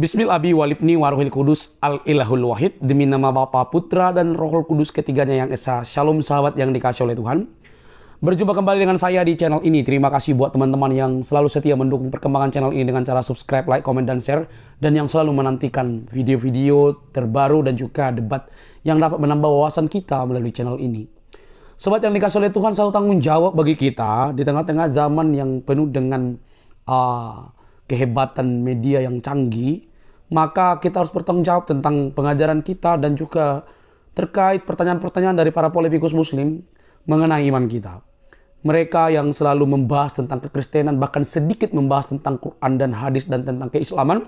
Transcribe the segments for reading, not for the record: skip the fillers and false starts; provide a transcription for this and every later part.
Bismil Abi Walibni Waruhil Kudus Al-Ilahul Wahid. Demi nama Bapa, Putra, dan Rohul Kudus ketiganya yang esa. Shalom sahabat yang dikasih oleh Tuhan. Berjumpa kembali dengan saya di channel ini. Terima kasih buat teman-teman yang selalu setia mendukung perkembangan channel ini dengan cara subscribe, like, komen, dan share. Dan yang selalu menantikan video-video terbaru dan juga debat yang dapat menambah wawasan kita melalui channel ini. Sobat yang dikasih oleh Tuhan, selalu tanggung jawab bagi kita di tengah-tengah zaman yang penuh dengan kehebatan media yang canggih, maka kita harus bertanggung jawab tentang pengajaran kita dan juga terkait pertanyaan-pertanyaan dari para politikus muslim mengenai iman kita. Mereka yang selalu membahas tentang kekristenan, bahkan sedikit membahas tentang Quran dan hadis dan tentang keislaman,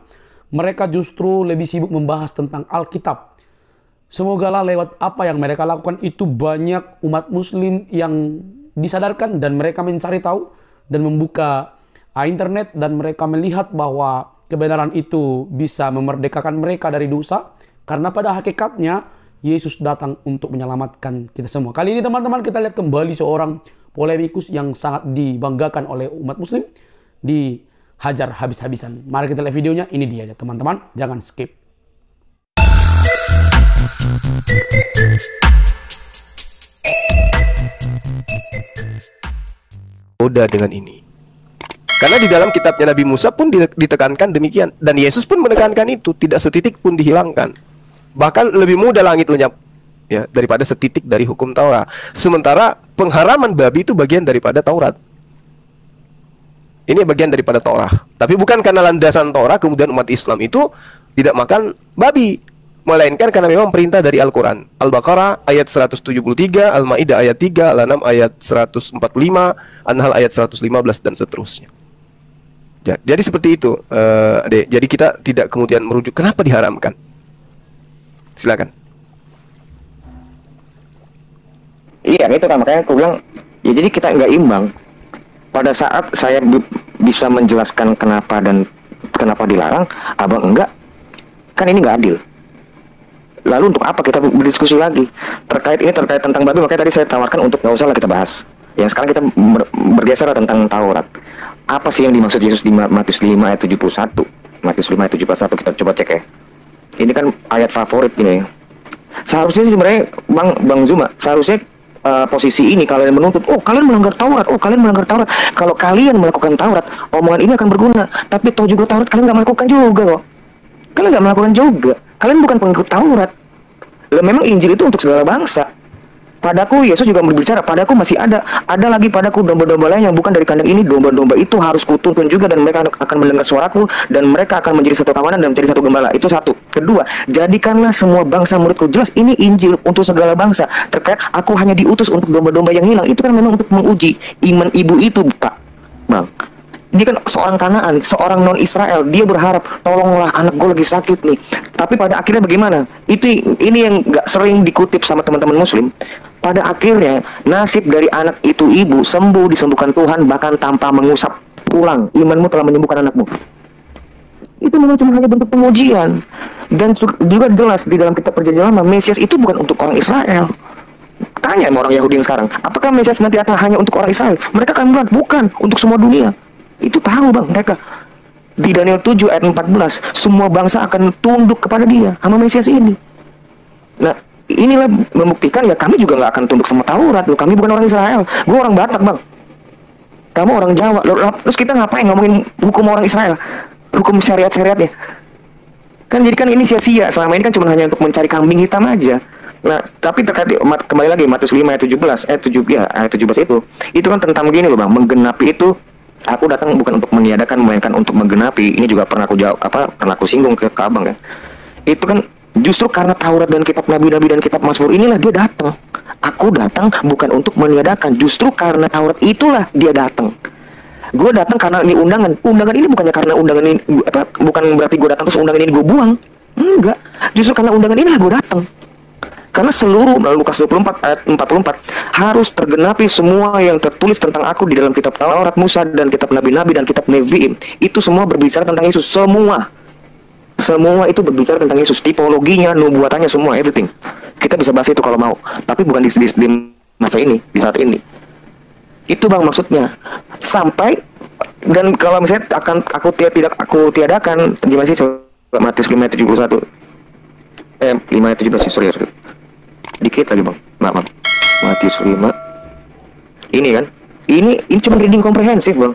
mereka justru lebih sibuk membahas tentang Alkitab. Semogalah lewat apa yang mereka lakukan itu banyak umat muslim yang disadarkan dan mereka mencari tahu dan membuka internet dan mereka melihat bahwa kebenaran itu bisa memerdekakan mereka dari dosa, karena pada hakikatnya Yesus datang untuk menyelamatkan kita semua. Kali ini teman-teman kita lihat kembali seorang polemikus yang sangat dibanggakan oleh umat muslim dihajar habis-habisan. Mari kita lihat videonya, ini dia ya teman-teman, jangan skip. Udah dengan ini. Karena di dalam kitabnya Nabi Musa pun ditekankan demikian. Dan Yesus pun menekankan itu. Tidak setitik pun dihilangkan. Bahkan lebih mudah langit lenyap ya, daripada setitik dari hukum Taurat. Sementara pengharaman babi itu bagian daripada Taurat. Ini bagian daripada Taurat. Tapi bukan karena landasan Taurat kemudian umat Islam itu tidak makan babi, melainkan karena memang perintah dari Al-Quran. Al-Baqarah ayat 173, Al-Ma'idah ayat 3, Al-An'am ayat 145, An-Nahl ayat 115, dan seterusnya. Jadi seperti itu, Adek. Jadi kita tidak kemudian merujuk kenapa diharamkan. Silakan. Iya, itu kan makanya aku bilang, ya jadi kita nggak imbang. Pada saat saya bisa menjelaskan kenapa dan kenapa dilarang, abang enggak, kan ini nggak adil. Lalu untuk apa kita berdiskusi lagi terkait tentang babi? Makanya tadi saya tawarkan untuk nggak usah lah kita bahas. Yang sekarang kita bergeser tentang Taurat. Apa sih yang dimaksud Yesus di Matius 5 ayat 71? Matius 5 ayat 71 kita coba cek ya. Ini kan ayat favorit gini. Seharusnya sih sebenarnya Bang Zuma, seharusnya posisi ini kalian menuntut, oh kalian melanggar Taurat, oh kalian melanggar Taurat. Kalau kalian melakukan Taurat, omongan ini akan berguna. Tapi toh juga Taurat kalian nggak melakukan juga kok. Kalian nggak melakukan juga. Kalian bukan pengikut Taurat. Lah memang Injil itu untuk segala bangsa. Padaku, Yesus juga berbicara, padaku masih ada lagi padaku domba-domba lain yang bukan dari kandang ini. Domba-domba itu harus kutuntun juga, dan mereka akan mendengar suaraku, dan mereka akan menjadi satu kawanan dan menjadi satu gembala. Itu satu. Kedua, jadikanlah semua bangsa muridku. Jelas ini Injil untuk segala bangsa. Terkait aku hanya diutus untuk domba-domba yang hilang, itu kan memang untuk menguji iman ibu itu, Pak Bang. Dia kan seorang Kanaan, seorang non-Israel. Dia berharap, tolonglah anak gue lagi sakit nih. Tapi pada akhirnya bagaimana? Ini yang gak sering dikutip sama teman-teman muslim. Pada akhirnya, nasib dari anak itu ibu sembuh, disembuhkan Tuhan, bahkan tanpa mengusap pulang. Imanmu telah menyembuhkan anakmu. Itu memang cuma hanya bentuk pengujian. Dan juga jelas di dalam kitab Perjanjian Lama, Mesias itu bukan untuk orang Israel. Tanya sama orang Yahudi yang sekarang, apakah Mesias nanti akan hanya untuk orang Israel? Mereka akan bilang, bukan, untuk semua dunia. Itu tahu bang mereka. Di Daniel 7 ayat 14, semua bangsa akan tunduk kepada dia, sama Mesias ini. Nah inilah membuktikan ya kami juga nggak akan tunduk sama Taurat. Loh, kami bukan orang Israel. Gue orang Batak bang, kamu orang Jawa. Loh, terus kita ngapain ngomongin hukum orang Israel, hukum syariat-syariatnya? Kan jadi kan ini sia-sia. Selama ini kan cuma hanya untuk mencari kambing hitam aja. Nah tapi terkait kembali lagi Matius 5 ayat 17 ayat 17 itu kan tentang begini loh bang, menggenapi itu. Aku datang bukan untuk meniadakan, melainkan untuk menggenapi. Ini juga pernah aku jawab, pernah aku singgung ke abang kan. Itu kan justru karena Taurat dan kitab Nabi-Nabi dan kitab Mazmur inilah dia datang. Aku datang bukan untuk meniadakan, justru karena Taurat itulah dia datang. Gue datang karena ini undangan. Undangan ini bukannya karena undangan ini bukan berarti gue datang terus undangan ini gue buang. Enggak. Justru karena undangan inilah gue datang. Karena seluruh Lukas 24 ayat 44 harus tergenapi semua yang tertulis tentang aku di dalam kitab Taurat Musa dan kitab Nabi-Nabi dan kitab Nevi'im. Itu semua berbicara tentang Yesus. Semua itu berbicara tentang Yesus. Tipologinya, nubuatannya, semua, everything. Kita bisa bahas itu kalau mau. Tapi bukan di masa ini, di saat ini. Itu bang maksudnya. Sampai, dan kalau misalnya aku tiadakan, gimana sih Matius 5:71. 5:17, sorry. Dikit lagi bang, maaf. Matius 5. Ini kan, ini cuma reading komprehensif bang.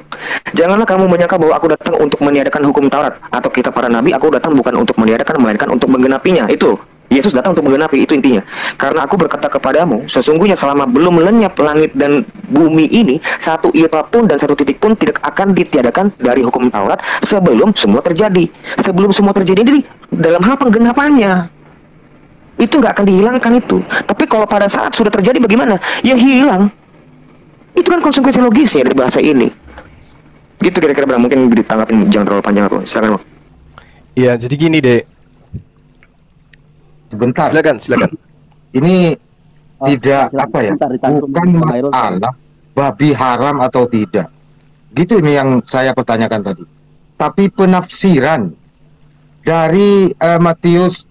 Janganlah kamu menyangka bahwa aku datang untuk meniadakan hukum Taurat atau kitab para nabi. Aku datang bukan untuk meniadakan, melainkan untuk menggenapinya. Itu Yesus datang untuk menggenapi, itu intinya. Karena aku berkata kepadamu, sesungguhnya selama belum lenyap langit dan bumi ini, satu iota pun dan satu titik pun tidak akan ditiadakan dari hukum Taurat sebelum semua terjadi. Sebelum semua terjadi, jadi dalam hal penggenapannya itu nggak akan dihilangkan itu. Tapi kalau pada saat sudah terjadi bagaimana? Ya hilang. Itu kan konsekuensi logisnya dari bahasa ini. Gitu kira-kira bang, mungkin ditanggapin jangan terlalu panjang aku. Silakan bang. Iya, jadi gini deh. Sebentar. Silakan. Ini tidak silakan. apa ya? Sebentar, ditantum Bukan Bang Hairul. masalah babi haram atau tidak. Gitu ini yang saya pertanyakan tadi. Tapi penafsiran dari Matius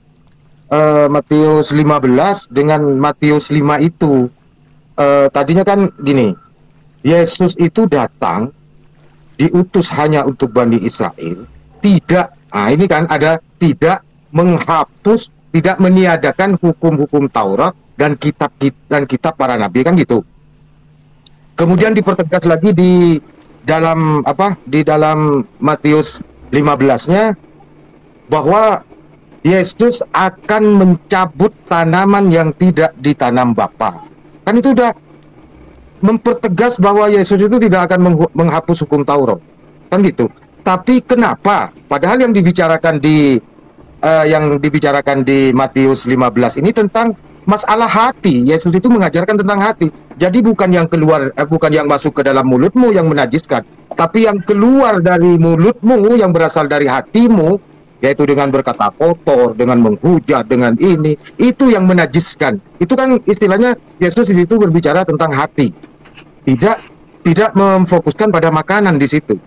15 dengan Matius 5 itu tadinya kan gini. Yesus itu datang diutus hanya untuk Bani Israel, tidak. Nah, ini kan ada tidak menghapus, tidak meniadakan hukum-hukum Taurat dan kitab para nabi, kan gitu. Kemudian dipertegas lagi di dalam di dalam Matius 15-nya bahwa Yesus akan mencabut tanaman yang tidak ditanam Bapa. Kan itu udah mempertegas bahwa Yesus itu tidak akan menghapus hukum Taurat. Kan gitu. Tapi kenapa? Padahal yang dibicarakan di Matius 15 ini tentang masalah hati. Yesus itu mengajarkan tentang hati. Jadi bukan yang keluar, bukan yang masuk ke dalam mulutmu yang menajiskan, tapi yang keluar dari mulutmu yang berasal dari hatimu, yaitu dengan berkata kotor, dengan menghujat, dengan ini, itu yang menajiskan. Itu kan istilahnya Yesus di situ berbicara tentang hati. Tidak memfokuskan pada makanan di situ.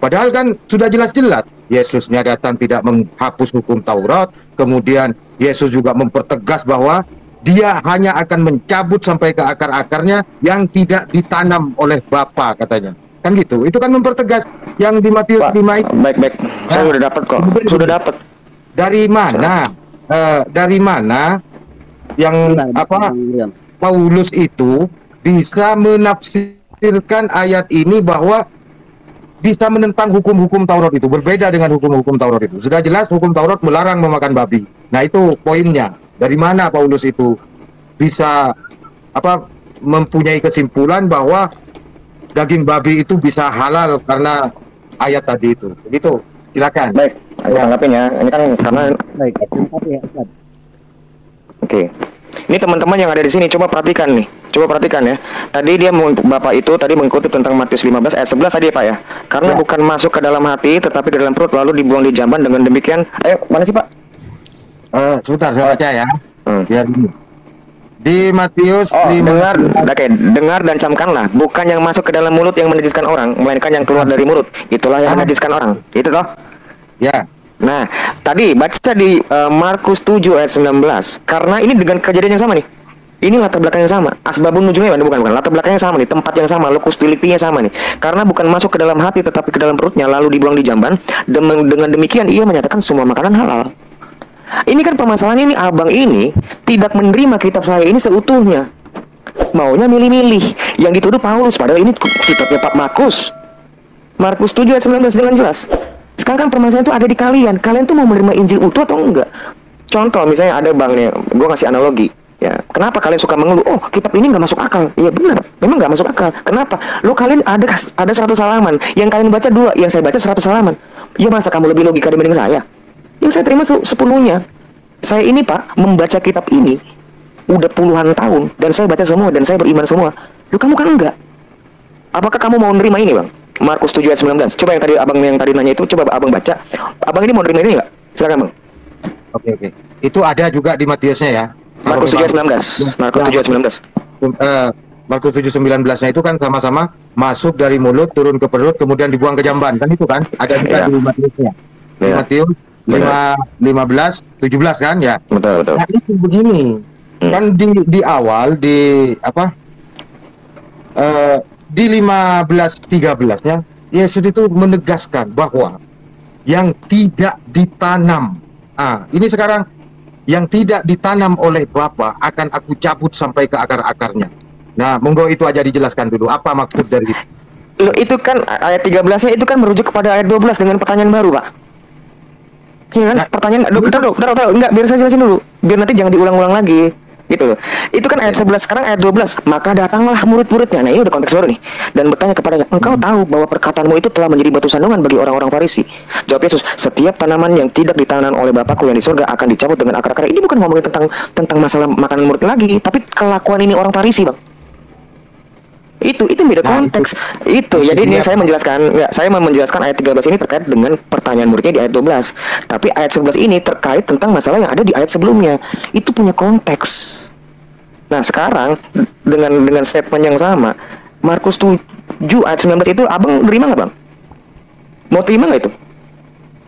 Padahal kan sudah jelas-jelas Yesusnya datang tidak menghapus hukum Taurat. Kemudian Yesus juga mempertegas bahwa dia hanya akan mencabut sampai ke akar-akarnya yang tidak ditanam oleh Bapa, katanya. Kan gitu. Itu kan mempertegas yang di Matius 5 itu. Baik. Saya udah dapat kok. Sudah dapat. Dari mana? Yang Paulus itu bisa menafsirkan ayat ini bahwa bisa menentang hukum-hukum Taurat itu, berbeda dengan hukum-hukum Taurat itu. Sudah jelas hukum Taurat melarang memakan babi. Nah, itu poinnya. Dari mana Paulus itu bisa mempunyai kesimpulan bahwa daging babi itu bisa halal karena ayat tadi itu. Begitu. Silakan. Baik, aku tanggapin ya. Ini kan karena Baik, ya, Ustaz. Oke. Ini teman-teman yang ada di sini coba perhatikan nih. Coba perhatikan ya. Tadi dia Bapak itu tadi mengutip tentang Matius 15 ayat 11 tadi ya, Pak ya. Karena bukan masuk ke dalam hati tetapi ke dalam perut lalu dibuang di jamban, dengan demikian. Ayo, mana sih, Pak? Sebentar saya baca ya. Biar ini. Di Matius 5. Dengar dan camkanlah, bukan yang masuk ke dalam mulut yang menajiskan orang, melainkan yang keluar dari mulut. Itulah yang menajiskan orang. Itu toh? Ya. Nah, tadi baca di Markus 7 ayat 19. Karena ini dengan kejadian yang sama nih. Ini latar belakang yang sama. Asbabun nuzulnya bukan. Latar belakang yang sama nih, tempat yang sama, locus delicti-nya sama nih. Karena bukan masuk ke dalam hati tetapi ke dalam perutnya lalu dibuang di jamban. Dengan demikian ia menyatakan semua makanan halal. Ini kan permasalahannya, ini abang ini tidak menerima kitab saya ini seutuhnya. Maunya milih-milih. Yang dituduh Paulus, padahal ini kitabnya Pak Markus. Markus 7 ayat 19 dengan jelas. Sekarang kan permasalahan itu ada di kalian. Kalian tuh mau menerima Injil utuh atau enggak? Contoh misalnya ada bang nih, gue ngasih analogi. Ya, kenapa kalian suka mengeluh? Oh, kitab ini nggak masuk akal. Iya benar, memang nggak masuk akal. Kenapa? Lo kalian ada 100 halaman, yang kalian baca 2, yang saya baca 100 halaman. Ya masa kamu lebih logika dibanding saya? Yang saya terima sepenuhnya. Saya ini Pak, membaca kitab ini udah puluhan tahun, dan saya baca semua, dan saya beriman semua. Lo kamu kan enggak? Apakah kamu mau nerima ini bang? Markus 7 ayat 19. Coba yang tadi nanya itu, coba abang baca. Abang ini mau nerima ini nggak? Silakan bang. Oke. Itu ada juga di Matiusnya ya. Markus 7 ayat 19. Markus 7 ayat 19. Markus 7:19-nya itu kan sama-sama masuk dari mulut turun ke perut kemudian dibuang ke jamban, kan itu kan ada juga di Matiusnya. Matius 15:17 kan ya. Betul. Nah, itu begini. Kan di awal di 15:13-nya Yesus itu menegaskan bahwa yang tidak ditanam. Ini sekarang yang tidak ditanam oleh Bapak akan aku cabut sampai ke akar-akarnya. Nah, monggo itu aja dijelaskan dulu. Apa maksud dari itu? Loh, itu kan ayat 13-nya itu kan merujuk kepada ayat 12 dengan pertanyaan baru, Pak. Iya kan? Nah, Pertanyaan, bentar, enggak, biar saya jelasin dulu. Biar nanti jangan diulang-ulang lagi. Gitu loh. Itu kan ayat 11, sekarang ayat 12. Maka datanglah murid-muridnya. Nah, ini udah konteks baru nih. Dan bertanya kepadanya, engkau tahu bahwa perkataanmu itu telah menjadi batu sandungan bagi orang-orang Farisi. Jawab Yesus, setiap tanaman yang tidak ditanam oleh Bapakku yang di surga akan dicabut dengan akar-akar. Ini bukan ngomongin tentang masalah makanan murid lagi, tapi kelakuan ini orang Farisi, Bang. Itu beda konteks. Itu jadi ini saya menjelaskan, saya mau menjelaskan ayat 13 ini terkait dengan pertanyaan muridnya di ayat 12. Tapi ayat 11 ini terkait tentang masalah yang ada di ayat sebelumnya. Itu punya konteks. Nah, sekarang dengan statement yang sama, Markus 7 ayat 19 itu Abang terima nggak, Bang? Mau terima nggak itu?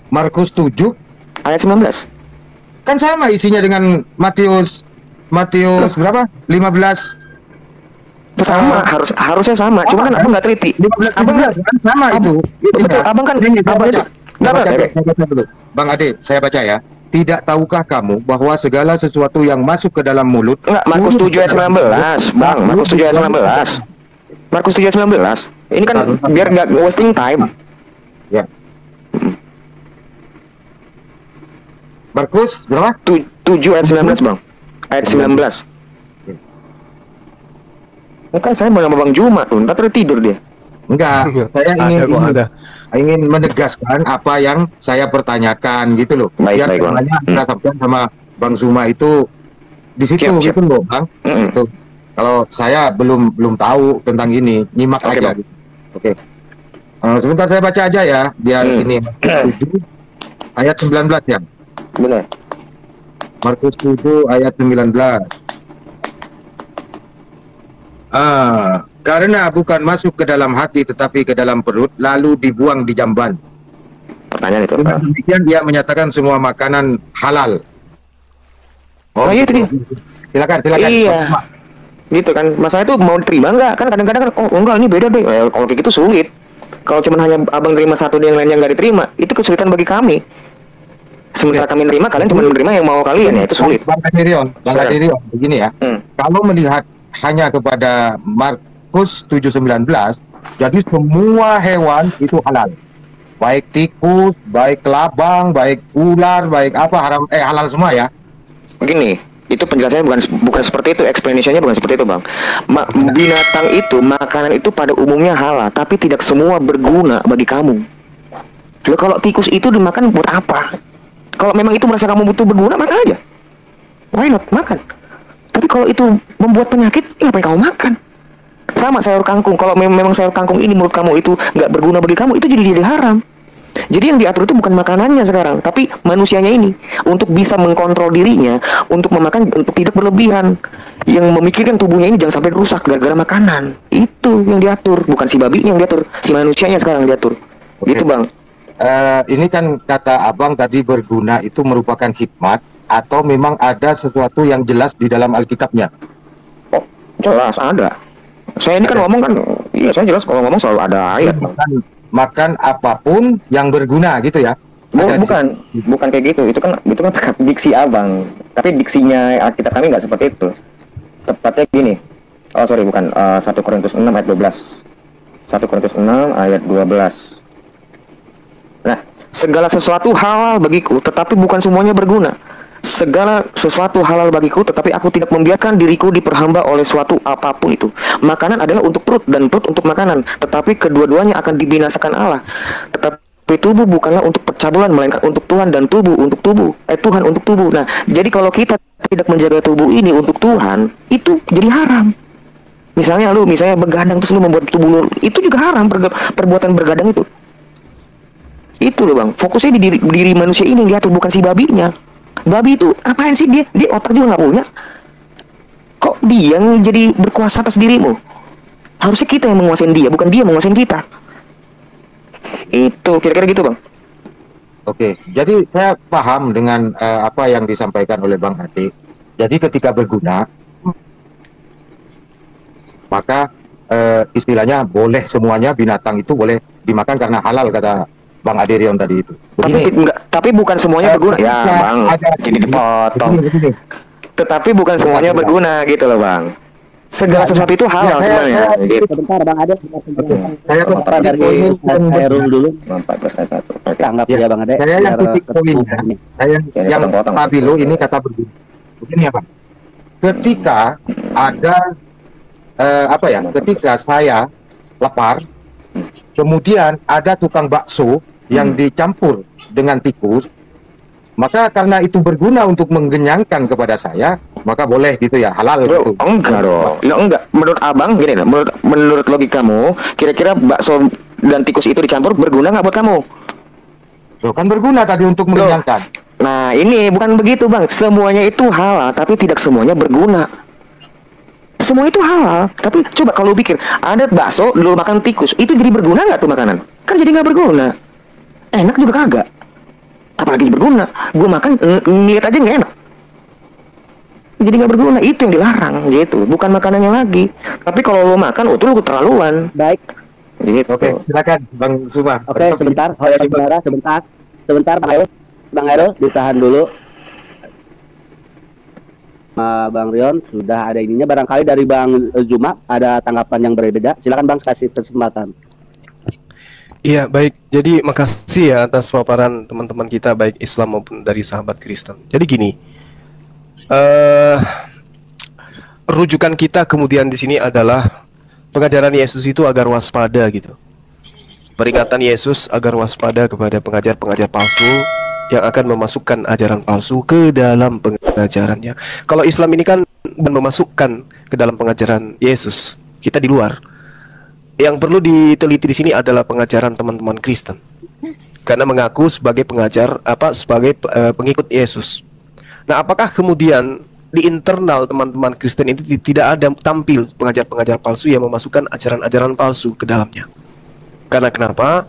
Markus 7 Ayat 19. kan sama isinya dengan Matius berapa? 15 Sama, harusnya sama. Cuma kan Abang nggak teliti. 15 Abang nggak sama itu. betul. Abang kan Ini saya Abang baca. itu nggak apa, Saya baca dulu. Bang Ade, saya baca ya. Tidak tahukah kamu bahwa segala sesuatu yang masuk ke dalam mulut Enggak, Markus 7 ayat 19, Bang. Markus 7 ayat 19. Markus 7 ayat 19. Ini kan biar nggak wasting time. Ya. Markus berapa? 7 ayat 19, Bang. Ayat 19. Kan saya mau sama Bang Juma tuh, ntar tidur dia. Enggak, saya Ada. ingin menegaskan apa yang saya pertanyakan gitu loh. Baik, Biar Bang. semuanya dilakukan sama Bang Zuma itu di situ Siap, siap. gitu loh, Bang. Gitu. Kalau saya belum tahu tentang ini, nyimak Oke, aja. Bang. Gitu. Oke. Sebentar saya baca aja ya, biar ini 7 ayat 19 ya. Benar. Markus 7 ayat 19. Karena bukan masuk ke dalam hati tetapi ke dalam perut lalu dibuang di jamban. Pertanyaan itu. Dengan demikian dia menyatakan semua makanan halal. Oh iya itu dia. Silakan. Iya. Gitu kan. Masalah itu mau diterima nggak? Kan kadang-kadang kan, oh enggak ini beda deh. Kalau kayak gitu sulit. Kalau cuma hanya Abang terima satu dan yang lainnya nggak diterima, itu kesulitan bagi kami. Sementara kami menerima, kalian cuma menerima yang mau kalian, ya itu sulit. Bang Kadirion, begini ya. Kalau melihat hanya kepada Markus 7:19, jadi semua hewan itu halal. Baik tikus, baik kelabang, baik ular, baik apa halal semua ya. Begini, itu penjelasannya bukan seperti itu, explanationnya bukan seperti itu, Bang. Binatang itu, makanan itu pada umumnya halal, tapi tidak semua berguna bagi kamu. Loh, kalau tikus itu dimakan buat apa? Kalau memang itu merasa kamu butuh berguna, makan aja. Why not? Makan. Tapi kalau itu membuat penyakit, ngapain kamu makan? Sama sayur kangkung. Kalau memang sayur kangkung ini menurut kamu itu nggak berguna bagi kamu, itu jadi haram. Jadi yang diatur itu bukan makanannya sekarang, tapi manusianya ini untuk bisa mengkontrol dirinya, untuk memakan, untuk tidak berlebihan, yang memikirkan tubuhnya ini jangan sampai rusak gara-gara makanan. Itu yang diatur, bukan si babinya yang diatur, si manusianya sekarang yang diatur. Oke. Gitu, Bang. Ini kan kata abang tadi berguna itu merupakan hikmat atau memang ada sesuatu yang jelas di dalam Alkitabnya? Oh, jelas ada. Saya ini kan ngomong kan, iya saya jelas kalau ngomong selalu ada ayat. Makan apapun yang berguna gitu ya? Bukan kayak gitu. Itu kan diksi abang. Tapi diksinya Alkitab kami nggak seperti itu. Tepatnya gini. Oh sorry, bukan. 1 Korintus 6 ayat 12. 1 Korintus 6 ayat 12. Nah, segala sesuatu halal bagiku, tetapi bukan semuanya berguna. Segala sesuatu halal bagiku, tetapi aku tidak membiarkan diriku diperhamba oleh suatu apapun itu. Makanan adalah untuk perut, dan perut untuk makanan. Tetapi kedua-duanya akan dibinasakan Allah. Tetapi tubuh bukanlah untuk percabulan, melainkan untuk Tuhan, dan tubuh untuk tubuh. Tuhan untuk tubuh. Nah, jadi kalau kita tidak menjaga tubuh ini untuk Tuhan, itu jadi haram. Misalnya begadang terus lu membuat tubuh lu, itu juga haram. Perbuatan bergadang itu. Itu loh, Bang. Fokusnya di diri manusia ini yang diatur, bukan si babinya. Babi itu apaan sih dia? Dia otak juga nggak punya. Kok dia yang jadi berkuasa atas dirimu? Harusnya kita yang menguasain dia, bukan dia menguasain kita. Itu kira-kira gitu, Bang. Oke, jadi saya paham dengan apa yang disampaikan oleh Bang Ade. Jadi ketika berguna, maka istilahnya boleh semuanya binatang itu boleh dimakan karena halal kata Bang Aderion tadi itu. Tapi Begini, enggak, tapi bukan semuanya berguna. Ya, Bang. Jadi dipotong. begini. Tetapi bukan semuanya berguna gitu loh, Bang. Segala sesuatu itu halal sebenarnya. Gitu. Sebentar Bang Ade, kita penjelasan Saya apa titik dari poin Khairul dulu. 14 1. Oke. Tanggap Ya, ya Bang Ade. saya yang biar titik ketemu poinnya, ini. saya Ya, yang potong-potong. stabilo ini kata begini. Begini ya, Bang. Ketika ada apa ya? Ketika saya lapar, kemudian ada tukang bakso yang dicampur dengan tikus, maka karena itu berguna untuk menggenyangkan kepada saya, maka boleh gitu ya, halal Bro, gitu. enggak dong. Ya enggak. Menurut Abang gini, menurut logikamu, kira-kira bakso dan tikus itu dicampur berguna nggak buat kamu? Loh, kan berguna tadi untuk Loh, mengenyangkan. nah, ini bukan begitu, Bang. Semuanya itu halal, tapi tidak semuanya berguna. Semua itu halal, tapi coba kalau pikir, ada bakso, lu makan tikus, itu jadi berguna nggak tuh makanan? Kan jadi nggak berguna. Enak juga kagak. Apalagi berguna. Gue makan, ngeliat aja nggak enak. Jadi nggak berguna, itu yang dilarang gitu. Bukan makanannya lagi. Tapi kalau lo makan, itu lo keterlaluan. Baik. Gitu. Oke, silakan Bang Suma. Oke, sebentar. Saudara, sebentar. Sebentar Bang Hairul. Bang Hairul ditahan dulu. Bang Rion sudah ada ininya, barangkali dari Bang Zuma ada tanggapan yang berbeda. Silakan Bang, kasih kesempatan. Iya, baik. Jadi makasih ya atas paparan teman-teman kita baik Islam maupun dari sahabat Kristen. Jadi gini, rujukan kita kemudian di sini adalah pengajaran Yesus itu agar waspada gitu. Peringatan Yesus agar waspada kepada pengajar-pengajar palsu yang akan memasukkan ajaran palsu ke dalam pengajarannya. Kalau Islam ini kan memasukkan ke dalam pengajaran Yesus, kita di luar. Yang perlu diteliti di sini adalah pengajaran teman-teman Kristen, karena mengaku sebagai pengajar sebagai pengikut Yesus. Nah, apakah kemudian di internal teman-teman Kristen itu tidak ada tampil pengajar-pengajar palsu yang memasukkan ajaran-ajaran palsu ke dalamnya? Karena kenapa?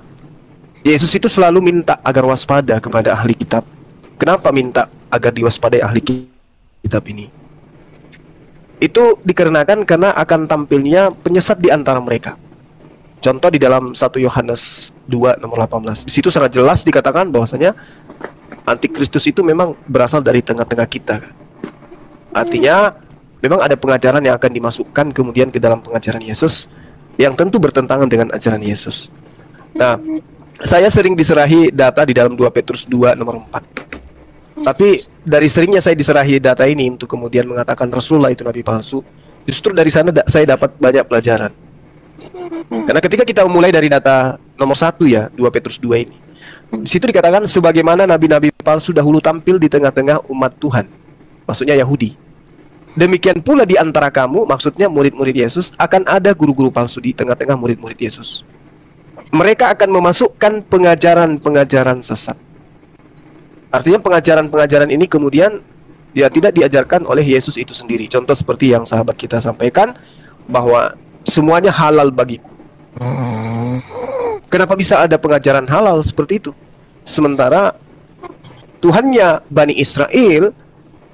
Yesus itu selalu minta agar waspada kepada ahli kitab. Kenapa minta agar diwaspadai ahli kitab ini? Itu dikarenakan karena akan tampilnya penyesat di antara mereka. Contoh di dalam 1 Yohanes 2 nomor 18. Di situ sangat jelas dikatakan bahwasanya antikristus itu memang berasal dari tengah-tengah kita. Artinya memang ada pengajaran yang akan dimasukkan kemudian ke dalam pengajaran Yesus yang tentu bertentangan dengan ajaran Yesus. Nah, saya sering diserahi data di dalam 2 Petrus 2 nomor 4. Tapi dari seringnya saya diserahi data ini untuk kemudian mengatakan Rasulullah itu nabi palsu, justru dari sana saya dapat banyak pelajaran. Karena ketika kita memulai dari data nomor 1 ya, 2 Petrus 2 ini, di situ dikatakan sebagaimana nabi-nabi palsu dahulu tampil di tengah-tengah umat Tuhan, maksudnya Yahudi. Demikian pula di antara kamu, maksudnya murid-murid Yesus, akan ada guru-guru palsu di tengah-tengah murid-murid Yesus. Mereka akan memasukkan pengajaran-pengajaran sesat. Artinya pengajaran-pengajaran ini kemudian ya tidak diajarkan oleh Yesus itu sendiri. Contoh seperti yang sahabat kita sampaikan, bahwa semuanya halal bagiku. Kenapa bisa ada pengajaran halal seperti itu? Sementara Tuhannya Bani Israel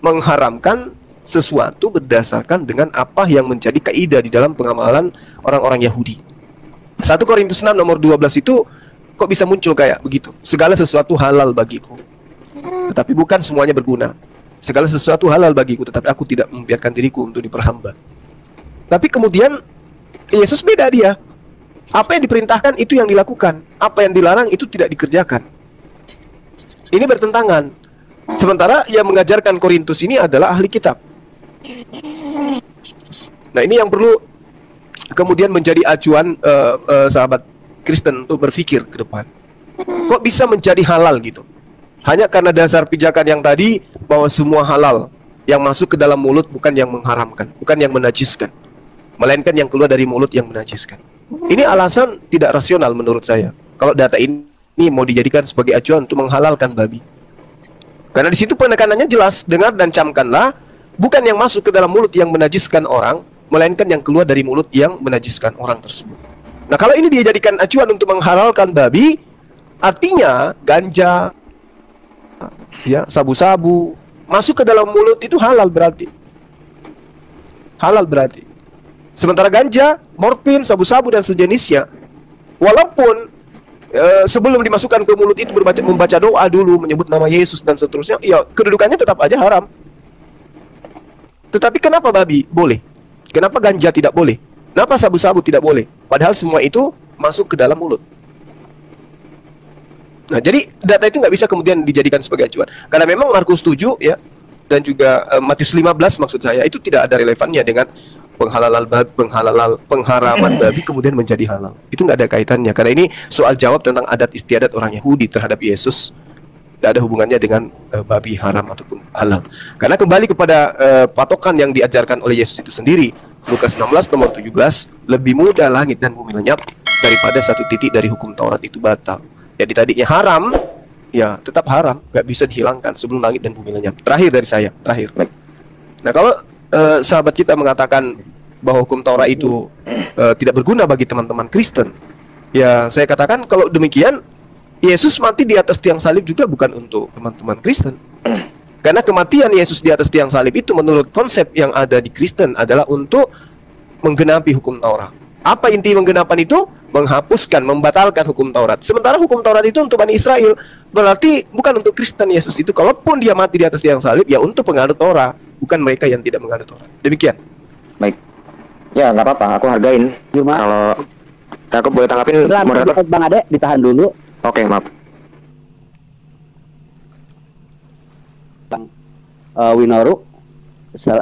mengharamkan sesuatu berdasarkan dengan apa yang menjadi kaidah di dalam pengamalan orang-orang Yahudi. 1 Korintus 6 nomor 12 itu kok bisa muncul kayak begitu? Segala sesuatu halal bagiku, tetapi bukan semuanya berguna. Segala sesuatu halal bagiku, tetapi aku tidak membiarkan diriku untuk diperhamba. Tapi kemudian Yesus beda dia. Apa yang diperintahkan itu yang dilakukan, apa yang dilarang itu tidak dikerjakan. Ini bertentangan. Sementara yang mengajarkan Korintus ini adalah ahli kitab. Nah, ini yang perlu kemudian menjadi acuan sahabat Kristen untuk berpikir ke depan. Kok bisa menjadi halal gitu? Hanya karena dasar pijakan yang tadi bahwa semua halal yang masuk ke dalam mulut bukan yang mengharamkan, bukan yang menajiskan, melainkan yang keluar dari mulut yang menajiskan. Ini alasan tidak rasional menurut saya. Kalau data ini mau dijadikan sebagai acuan untuk menghalalkan babi. Karena di situ penekanannya jelas, dengar dan camkanlah, bukan yang masuk ke dalam mulut yang menajiskan orang, melainkan yang keluar dari mulut yang menajiskan orang tersebut. Nah, kalau ini dia jadikan acuan untuk menghalalkan babi, artinya ganja, ya, sabu-sabu masuk ke dalam mulut itu halal berarti. Halal berarti. Sementara ganja, morfin, sabu-sabu dan sejenisnya, walaupun sebelum dimasukkan ke mulut itu membaca doa dulu, menyebut nama Yesus dan seterusnya, ya kedudukannya tetap aja haram. Tetapi kenapa babi boleh? Kenapa ganja tidak boleh? Kenapa sabu-sabu tidak boleh? Padahal semua itu masuk ke dalam mulut. Nah, jadi data itu nggak bisa kemudian dijadikan sebagai acuan. Karena memang Markus 7 ya, dan juga Matius 15 maksud saya, itu tidak ada relevannya dengan pengharaman babi kemudian menjadi halal. Itu nggak ada kaitannya, karena ini soal jawab tentang adat istiadat orang Yahudi terhadap Yesus. Tidak ada hubungannya dengan babi haram ataupun halal. Karena kembali kepada patokan yang diajarkan oleh Yesus itu sendiri, Lukas 16 nomor 17, lebih mudah langit dan bumi lenyap daripada satu titik dari hukum Taurat itu batal. Jadi tadinya haram, ya tetap haram, nggak bisa dihilangkan sebelum langit dan bumi lenyap. Terakhir dari saya, terakhir. Nah, kalau sahabat kita mengatakan bahwa hukum Taurat itu tidak berguna bagi teman-teman Kristen, ya saya katakan kalau demikian, Yesus mati di atas tiang salib juga bukan untuk teman-teman Kristen. Karena kematian Yesus di atas tiang salib itu menurut konsep yang ada di Kristen adalah untuk menggenapi hukum Taurat. Apa inti menggenapan itu? Menghapuskan, membatalkan hukum Taurat. Sementara hukum Taurat itu untuk Bani Israel. Berarti bukan untuk Kristen Yesus itu. Kalaupun dia mati di atas tiang salib, ya untuk penganut Taurat, bukan mereka yang tidak menganut Taurat. Demikian. Baik. Ya nggak apa-apa, aku hargain. Cuma Kalau aku boleh tanggapin, moderator. Bang Ade ditahan dulu. Oke, maaf. Bang Winoru.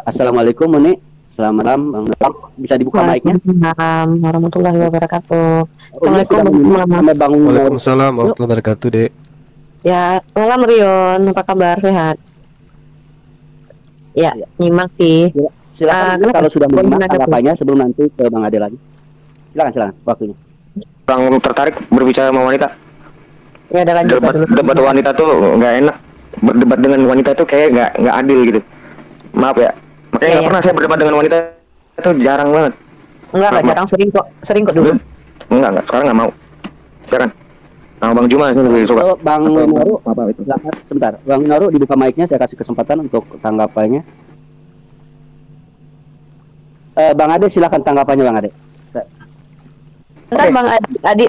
Assalamualaikum Muni. Selamat malam Bang. Bisa dibuka mic-nya? Waalaikumsalam warahmatullahi wabarakatuh. Assalamualaikum Assalamualaikum. Bang. Waalaikumsalam warahmatullahi wabarakatuh, Dek. Ya, malam Rion, apa kabar? Sehat? Ya, nyimak sih. Silakan kalau sudah menyimak tanggapannya sebelum nanti ke Bang Ade lagi. Silakan waktunya. Bang tertarik berbicara sama wanita? Ya, ada lanjut dulu. Debat wanita tuh nggak enak. Berdebat dengan wanita tuh kayak nggak adil gitu. Maaf ya. Makanya nggak pernah saya berdebat dengan wanita, itu jarang banget. Enggak jarang, sering kok dulu. Enggak, sekarang nggak mau. Silakan. Nah, Bang Juma sih lebih suka. Bang Winoru, apa itu? Sebentar, Bang Winoru dibuka mic-nya, saya kasih kesempatan untuk tanggapannya. Bang Ade silakan tanggapannya Bang Ade. Bentar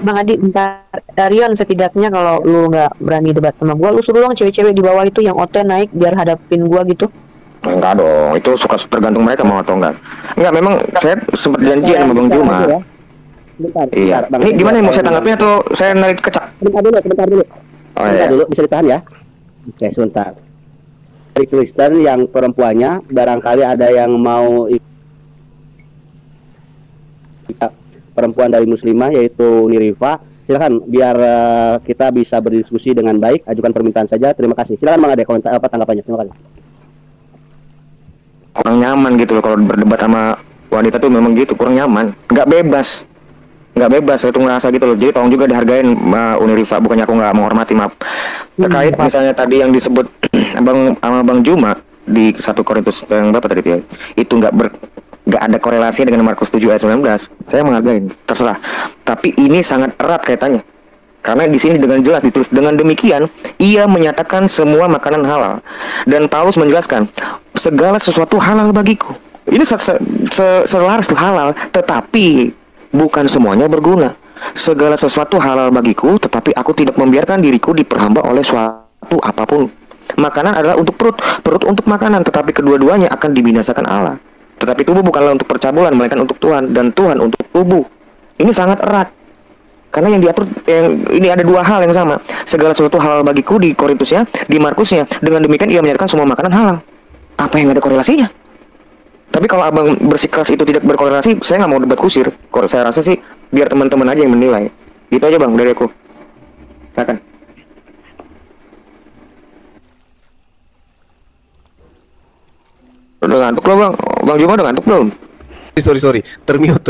Bang Adi, bentar. Rion, setidaknya kalau lu nggak berani debat sama gua, lu suruh dong cewek-cewek di bawah itu yang OT naik biar hadapin gua gitu. Enggak dong, itu suka tergantung mereka mau atau enggak. Enggak, memang saya sempat janjian sama Bang Juma. Bentar, Iya. Ini gimana mau saya tanggapnya atau saya narik kecak? Sebentar dulu. Oh, Sebentar iya. dulu, bisa ditahan ya? Oke, sebentar. Dari Kristen yang perempuannya, barangkali ada yang mau perempuan dari muslimah yaitu Nirifa. Silakan biar kita bisa berdiskusi dengan baik, ajukan permintaan saja. Terima kasih. Silakan Bang Ade komentar apa tanggapannya. Terima kasih. Kurang nyaman gitu loh kalau berdebat sama wanita tuh, memang gitu, kurang nyaman. Nggak bebas, saya tuh ngerasa gitu loh. Jadi tolong juga dihargain Unirifa, bukannya aku nggak menghormati, maaf. Terkait misalnya tadi yang disebut Bang Juma di 1 Korintus yang berapa tadi ya, itu nggak ada korelasi dengan Markus 7 ayat 19. Saya menghargai, terserah. Tapi ini sangat erat kaitannya. Karena di sini dengan jelas ditulis, dengan demikian ia menyatakan semua makanan halal. Dan Paulus menjelaskan segala sesuatu halal bagiku. Ini selaras halal, tetapi bukan semuanya berguna. Segala sesuatu halal bagiku, tetapi aku tidak membiarkan diriku diperhamba oleh suatu apapun. Makanan adalah untuk perut untuk makanan, tetapi kedua-duanya akan dibinasakan Allah. Tetapi tubuh bukanlah untuk percabulan, melainkan untuk Tuhan, dan Tuhan untuk tubuh. Ini sangat erat. Karena yang diatur, ini ada dua hal yang sama. Segala sesuatu halal bagiku di Korintusnya, di Markusnya. Dengan demikian ia menyatakan semua makanan halal. Apa yang ada korelasinya? Tapi kalau abang bersikeras itu tidak berkorelasi, saya nggak mau debat kusir. Kalau saya rasa sih, biar teman-teman aja yang menilai. Gitu aja bang, dari aku. Silakan. Udah ngantuk loh bang? Bang Juma udah ngantuk belum? Sorry, termute.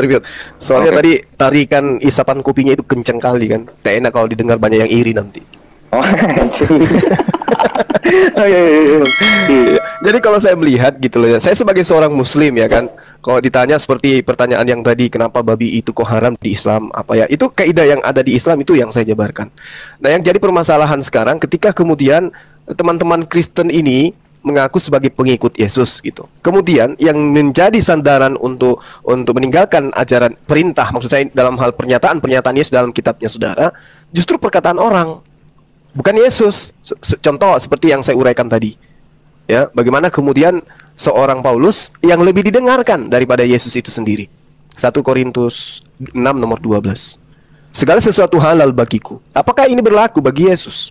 Soalnya tadi tarikan isapan kopinya itu kenceng kali kan. Tak enak kalau didengar banyak yang iri nanti. Oh, iya. Jadi kalau saya melihat gitu loh ya, saya sebagai seorang muslim ya kan, kalau ditanya seperti pertanyaan yang tadi, kenapa babi itu kok haram di Islam, apa ya, itu kaidah yang ada di Islam, itu yang saya jabarkan. Nah yang jadi permasalahan sekarang ketika kemudian teman-teman Kristen ini mengaku sebagai pengikut Yesus gitu. Kemudian yang menjadi sandaran untuk meninggalkan ajaran perintah, maksud saya dalam hal pernyataan Yesus dalam kitabnya saudara, justru perkataan orang, bukan Yesus. Contoh seperti yang saya uraikan tadi. Ya, bagaimana kemudian seorang Paulus yang lebih didengarkan daripada Yesus itu sendiri. 1 Korintus 6 nomor 12. Segala sesuatu halal bagiku. Apakah ini berlaku bagi Yesus?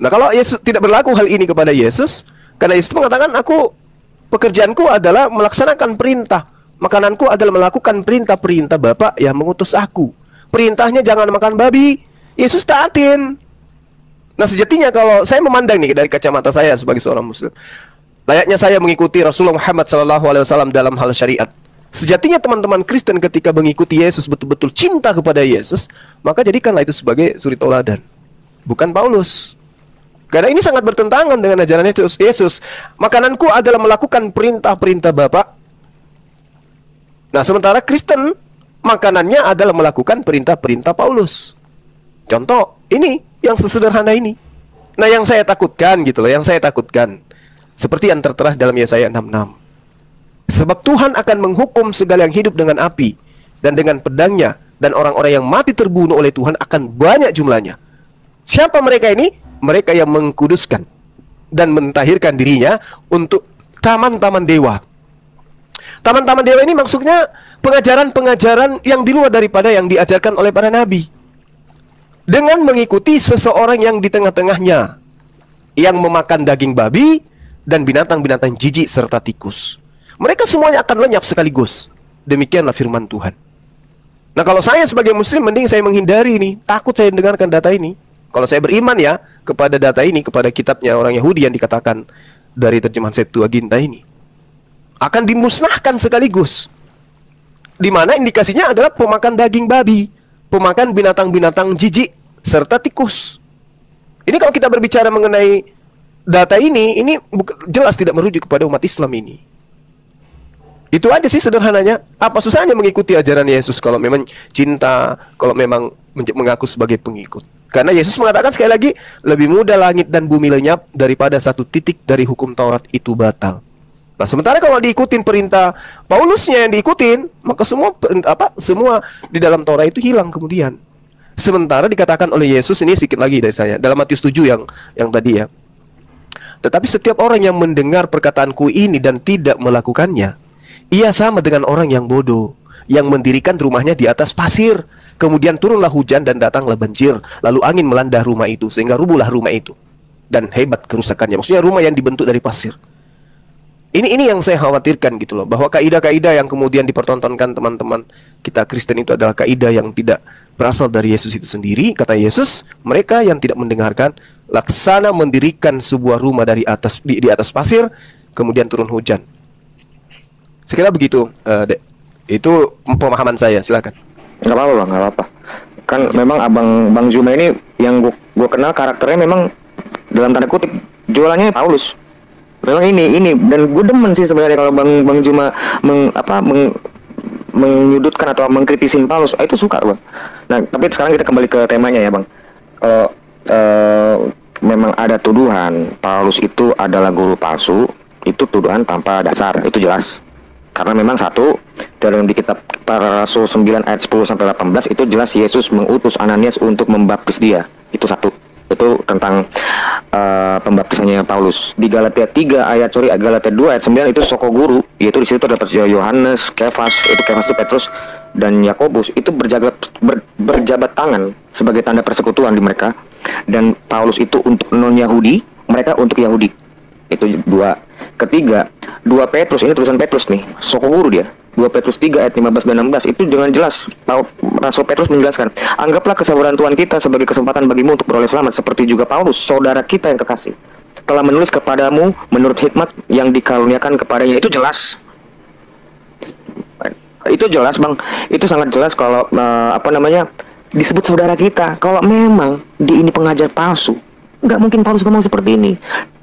Nah, kalau Yesus tidak berlaku hal ini kepada Yesus, karena Yesus mengatakan, pekerjaanku adalah melaksanakan perintah. Makananku adalah melakukan perintah-perintah Bapa yang mengutus aku. Perintahnya jangan makan babi. Yesus taatin. Nah, sejatinya kalau saya memandang nih dari kacamata saya sebagai seorang Muslim, layaknya saya mengikuti Rasulullah Muhammad SAW dalam hal syariat. Sejatinya teman-teman Kristen ketika mengikuti Yesus betul-betul cinta kepada Yesus, maka jadikanlah itu sebagai suri tauladan, bukan Paulus. Karena ini sangat bertentangan dengan ajaran Yesus. Makananku adalah melakukan perintah-perintah Bapa. Nah, sementara Kristen makanannya adalah melakukan perintah-perintah Paulus. Contoh ini yang sesederhana ini. Nah, yang saya takutkan gitu loh, yang saya takutkan seperti yang tertera dalam Yesaya 66. Sebab Tuhan akan menghukum segala yang hidup dengan api dan dengan pedangnya, dan orang-orang yang mati terbunuh oleh Tuhan akan banyak jumlahnya. Siapa mereka ini? Mereka yang mengkuduskan dan mentahirkan dirinya untuk taman-taman dewa. Taman-taman dewa ini maksudnya pengajaran-pengajaran yang di luar daripada yang diajarkan oleh para nabi. Dengan mengikuti seseorang yang di tengah-tengahnya, yang memakan daging babi dan binatang-binatang jijik serta tikus. Mereka semuanya akan lenyap sekaligus. Demikianlah firman Tuhan. Nah, kalau saya sebagai Muslim, mending saya menghindari ini. Takut saya mendengarkan data ini. Kalau saya beriman ya kepada data ini, kepada kitabnya orang Yahudi yang dikatakan dari terjemahan Septuaginta ini, akan dimusnahkan sekaligus. Di mana indikasinya adalah pemakan daging babi, pemakan binatang-binatang jijik serta tikus. Ini kalau kita berbicara mengenai data ini jelas tidak merujuk kepada umat Islam ini. Itu aja sih sederhananya. Apa susahnya mengikuti ajaran Yesus kalau memang cinta, kalau memang mengaku sebagai pengikut. Karena Yesus mengatakan sekali lagi, lebih mudah langit dan bumi lenyap daripada satu titik dari hukum Taurat itu batal. Nah, sementara kalau diikutin perintah Paulusnya yang diikutin, maka semua di dalam Taurat itu hilang kemudian. Sementara dikatakan oleh Yesus, ini sedikit lagi dari saya, dalam Matius 7 yang tadi ya. Tetapi setiap orang yang mendengar perkataanku ini dan tidak melakukannya, ia sama dengan orang yang bodoh, yang mendirikan rumahnya di atas pasir. Kemudian turunlah hujan dan datanglah banjir, lalu angin melanda rumah itu, sehingga rubuhlah rumah itu. Dan hebat kerusakannya. Maksudnya rumah yang dibentuk dari pasir. Ini yang saya khawatirkan gitu loh, bahwa kaidah-kaidah yang kemudian dipertontonkan teman-teman kita Kristen itu adalah kaidah yang tidak berasal dari Yesus itu sendiri. Kata Yesus, mereka yang tidak mendengarkan, laksana mendirikan sebuah rumah dari atas di atas pasir, kemudian turun hujan. Sekira begitu, Dek. Itu pemahaman saya, silakan. Nggak apa-apa bang, nggak apa-apa. Kan memang Bang Juma ini yang gue kenal karakternya memang dalam tanda kutip jualannya Paulus. Memang ini dan gue demen sih sebenarnya kalau Bang Juma menyudutkan atau mengkritisin Paulus, itu suka bang. Nah, tapi sekarang kita kembali ke temanya ya bang. Kalau memang ada tuduhan Paulus itu adalah guru palsu, itu tuduhan tanpa dasar, itu jelas. Karena memang satu, dalam di kitab Para Rasul 9 ayat 10-18 itu jelas Yesus mengutus Ananias untuk membaptis dia. Itu satu. Itu tentang pembaptisannya Paulus. Di Galatia 2 ayat 9 itu soko guru, yaitu di situ terdapat Yohanes, Kefas itu Petrus dan Yakobus, itu berjabat tangan sebagai tanda persekutuan di mereka. Dan Paulus itu untuk non-Yahudi, mereka untuk Yahudi. Itu dua. Ketiga, 2 Petrus, ini tulisan Petrus nih, soko guru dia. 2 Petrus 3 ayat 15 dan 16 itu dengan jelas Rasul Petrus menjelaskan, anggaplah kesabaran Tuhan kita sebagai kesempatan bagimu untuk beroleh selamat, seperti juga Paulus, saudara kita yang kekasih, telah menulis kepadamu menurut hikmat yang dikaruniakan kepadanya. Itu jelas. Itu jelas bang, itu sangat jelas kalau disebut saudara kita. Kalau memang ini pengajar palsu, nggak mungkin Paulus ngomong seperti ini.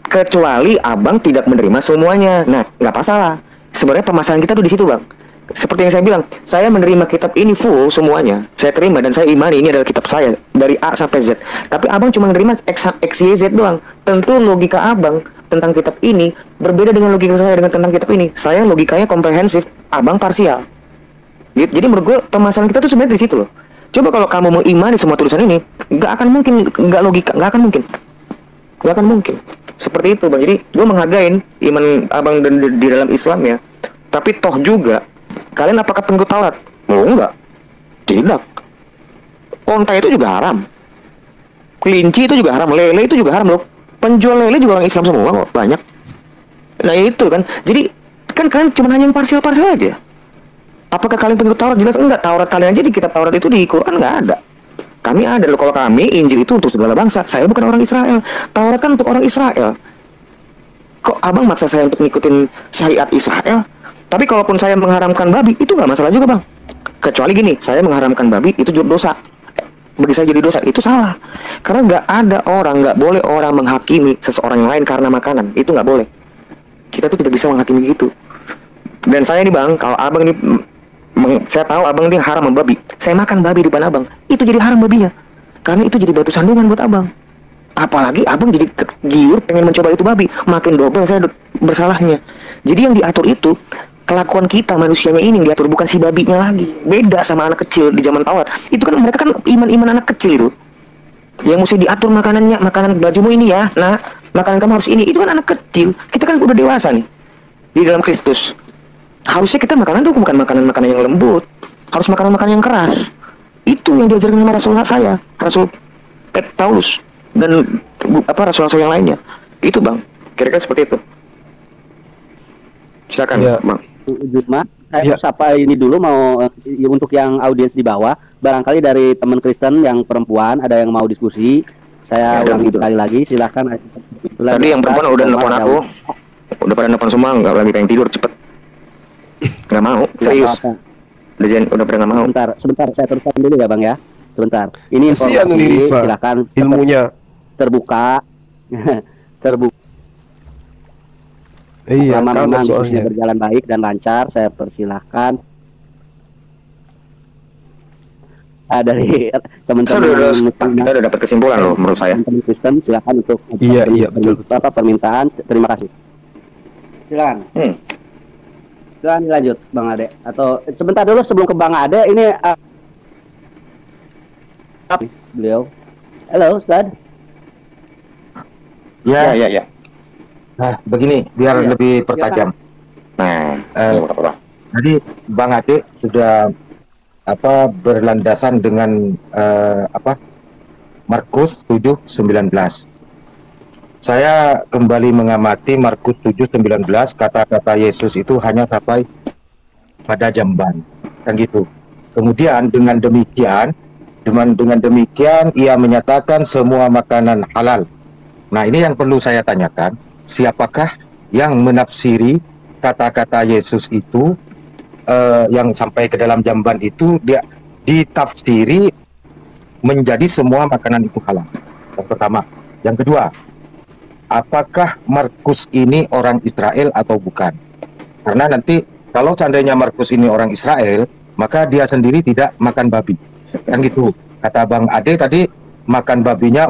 Kecuali abang tidak menerima semuanya. Nah, nggak masalah. Sebenarnya permasalahan kita tuh di situ bang. Seperti yang saya bilang, saya menerima kitab ini full semuanya. Saya terima dan saya imani ini adalah kitab saya dari A sampai Z. Tapi abang cuma menerima X, Y, Z doang. Tentu logika abang tentang kitab ini berbeda dengan logika saya dengan tentang kitab ini. Saya logikanya komprehensif, abang parsial. Jadi menurut gue permasalahan kita tuh sebenarnya di situ loh. Coba kalau kamu mengimani semua tulisan ini, nggak akan mungkin, nggak logika, nggak akan mungkin. Seperti itu bang. Jadi gue menghargain iman abang dan di dalam Islam ya. Tapi toh juga kalian apakah pengikut Taurat? Oh enggak, tidak. Onta itu juga haram. Kelinci itu juga haram. Lele itu juga haram loh. Penjual lele juga orang Islam semua kok, banyak. Nah itu kan. Jadi kan kalian cuma hanya yang parsial-parsial aja. Apakah kalian pengikut Taurat? Jelas enggak. Taurat kalian aja di kitab Taurat itu di Quran enggak ada. Kami ada loh. Kalau kami Injil itu untuk segala bangsa. Saya bukan orang Israel. Taurat kan untuk orang Israel. Kok abang maksa saya untuk ngikutin syariat Israel? Tapi kalaupun saya mengharamkan babi, itu nggak masalah juga bang. Kecuali gini, saya mengharamkan babi itu dosa. Bagi saya jadi dosa, itu salah. Karena nggak boleh orang menghakimi seseorang yang lain karena makanan. Itu nggak boleh. Kita tuh tidak bisa menghakimi gitu. Dan saya nih bang, kalau abang ini, saya tahu abang ini haram membabi. Saya makan babi di depan abang, itu jadi haram babinya. Karena itu jadi batu sandungan buat abang. Apalagi abang jadi giur pengen mencoba itu babi, makin double saya bersalahnya. Jadi yang diatur itu kelakuan kita manusianya ini yang diatur, bukan si babinya lagi. Beda sama anak kecil di zaman Taurat. Itu kan mereka kan iman-iman anak kecil itu. Yang mesti diatur makanannya, makanan bajumu ini ya. Nah, makanan kamu harus ini. Itu kan anak kecil. Kita kan udah dewasa nih di dalam Kristus. Harusnya kita makanan tuh bukan makanan-makanan yang lembut. Harus makanan-makanan yang keras. Itu yang diajarkan sama Rasul saya, Rasul Paulus dan rasul-rasul yang lainnya. Itu bang, kira-kira seperti itu. Silakan Ya. bang. Juma, saya mau sapa ini dulu mau untuk yang audiens di bawah. Barangkali dari teman Kristen yang perempuan ada yang mau diskusi. Saya Ya, ulangi gitu. sekali lagi, silakan. Tadi yang perempuan udah nelfon aku, udah pada nelfon semua, nggak lagi pengen tidur cepet. Nggak mau, serius. Udah pada nggak mau. Sebentar, saya teruskan dulu ya bang ya. Sebentar. Ini Kasihan informasi, Nurifa, silakan ilmunya. terbuka, terbuka. Iya, Selama kaget memang diskusinya soalnya. berjalan baik dan lancar, saya persilahkan dari Kita teman-teman kita udah dapat kesimpulan loh menurut saya. teman Kristen, silakan untuk Iya, betul. permintaan. Terima kasih. Silakan. Silakan dilanjut Bang Ade. Atau sebentar dulu sebelum ke Bang Ade, ini beliau. Halo, Ustad. Ya, Ya. nah begini biar Iya. lebih pertajam. Nah, Jadi Bang Ade sudah berlandasan dengan Markus 7:19. Saya kembali mengamati Markus 7:19, kata-kata Yesus itu hanya sampai pada jamban, kan gitu. Kemudian dengan demikian ia menyatakan semua makanan halal. Nah, ini yang perlu saya tanyakan, siapakah yang menafsiri kata-kata Yesus itu yang sampai ke dalam jamban itu dia ditafsiri menjadi semua makanan itu halal. Yang pertama. Yang kedua, apakah Markus ini orang Israel atau bukan? Karena nanti kalau seandainya Markus ini orang Israel, maka dia sendiri tidak makan babi. Kan gitu. Kata Bang Ade tadi, makan babinya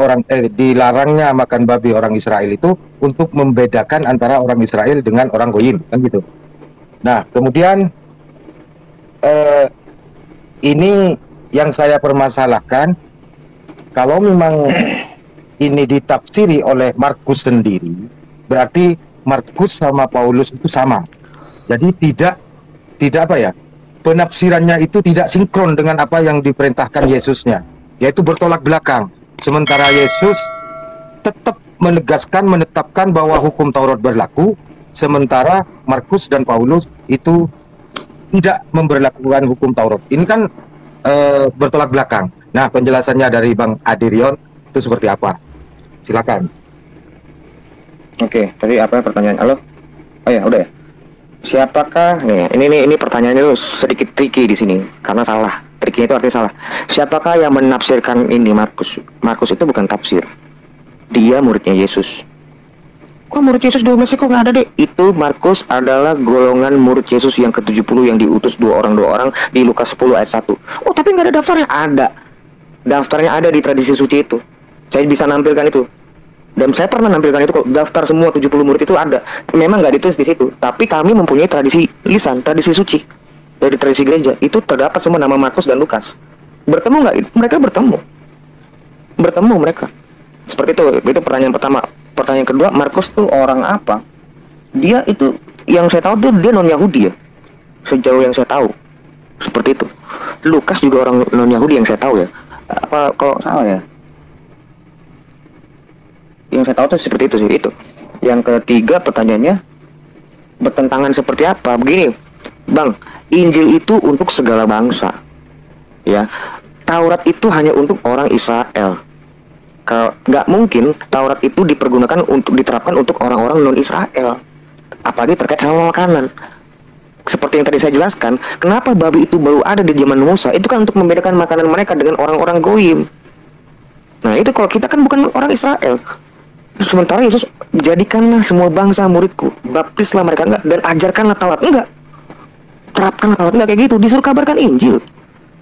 dilarangnya makan babi orang Israel itu untuk membedakan antara orang Israel dengan orang Goyim, kan gitu. Nah, kemudian ini yang saya permasalahkan, kalau memang ini ditafsiri oleh Markus sendiri, berarti Markus sama Paulus itu sama. Jadi tidak penafsirannya itu tidak sinkron dengan apa yang diperintahkan Yesusnya, yaitu bertolak belakang. Sementara Yesus tetap menetapkan bahwa hukum Taurat berlaku, sementara Markus dan Paulus itu tidak memberlakukan hukum Taurat. Ini kan bertolak belakang. Nah, penjelasannya dari Bang Adirion itu seperti apa? Silakan. Oke, tadi apa pertanyaan? Halo? Oh ya, udah ya. Siapakah ini pertanyaannya itu sedikit tricky di sini karena salah. Tricky itu artinya salah. Siapakah yang menafsirkan ini Markus? Markus itu bukan tafsir. Dia muridnya Yesus. Kok murid Yesus 12 kok nggak ada deh? Itu Markus adalah golongan murid Yesus yang ke-70 yang diutus dua orang di Lukas 10 ayat 1. Oh tapi nggak ada daftarnya? Ada. Daftarnya ada di tradisi suci itu. Saya bisa nampilkan itu. Dan saya pernah nampilkan itu kok, daftar semua 70 murid itu ada. Memang nggak ditulis di situ. Tapi kami mempunyai tradisi lisan, tradisi suci. Dari tradisi gereja. Itu terdapat semua nama Markus dan Lukas. Bertemu nggak? Mereka bertemu. Bertemu mereka. Seperti itu pertanyaan pertama. Pertanyaan kedua, Markus tuh orang apa? Dia itu, yang saya tahu tuh dia non-Yahudi ya. Sejauh yang saya tahu. Seperti itu. Lukas juga orang non-Yahudi yang saya tahu ya. Apa kalau salah ya? Yang saya tahu tuh seperti itu sih, itu. Yang ketiga pertanyaannya, bertentangan seperti apa? Begini, Bang, Injil itu untuk segala bangsa. Ya. Taurat itu hanya untuk orang Israel. Nggak mungkin Taurat itu diterapkan untuk orang-orang non-Israel, apalagi terkait sama makanan. Seperti yang tadi saya jelaskan, kenapa babi itu baru ada di zaman Musa? Itu kan untuk membedakan makanan mereka dengan orang-orang Goyim. Nah itu kalau kita kan bukan orang Israel. Sementara Yesus, jadikanlah semua bangsa muridku, baptislah mereka, enggak, dan ajarkanlah Taurat, enggak, terapkanlah Taurat, enggak kayak gitu. Disuruh kabarkan Injil.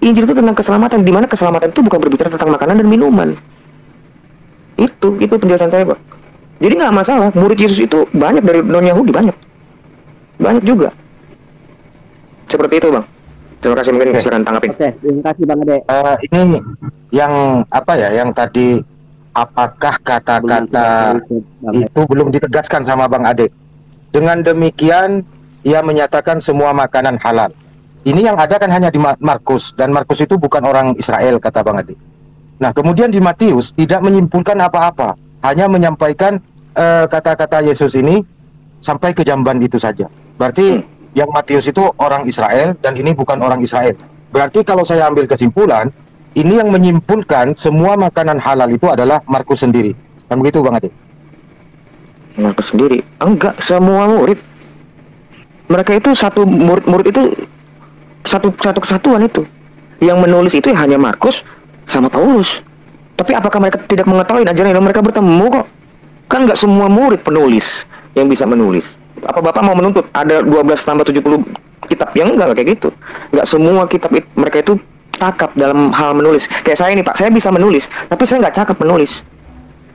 Injil itu tentang keselamatan, di mana keselamatan itu bukan berbicara tentang makanan dan minuman. Itu penjelasan saya, Pak. Jadi nggak masalah, murid Yesus itu banyak dari non-Yahudi, banyak juga. Seperti itu, Bang. Terima kasih, mungkin silakan tanggapin. Oke, terima kasih Bang Ade. Ini yang apa ya, yang tadi apakah kata-kata itu belum ditegaskan sama Bang Ade. Dengan demikian ia menyatakan semua makanan halal. Ini yang ada kan hanya di Markus, dan Markus itu bukan orang Israel, kata Bang Ade. Nah, kemudian di Matius tidak menyimpulkan apa-apa, hanya menyampaikan kata-kata Yesus ini sampai ke jamban itu saja. Berarti yang Matius itu orang Israel dan ini bukan orang Israel. Berarti kalau saya ambil kesimpulan, ini yang menyimpulkan semua makanan halal itu adalah Markus sendiri. Kan begitu, Bang Ade? Markus sendiri? Enggak, semua murid. Mereka itu satu murid itu satu kesatuan itu. Yang menulis itu hanya Markus sama Paulus. Tapi apakah mereka tidak mengetahui ajaran yang mereka bertemu kok? Kan nggak semua murid penulis yang bisa menulis. Apa Bapak mau menuntut ada 12 tambah 70 kitab? Yang enggak kayak gitu. Nggak semua kitab mereka itu cakap dalam hal menulis. Kayak saya nih Pak, saya bisa menulis, tapi saya nggak cakap menulis.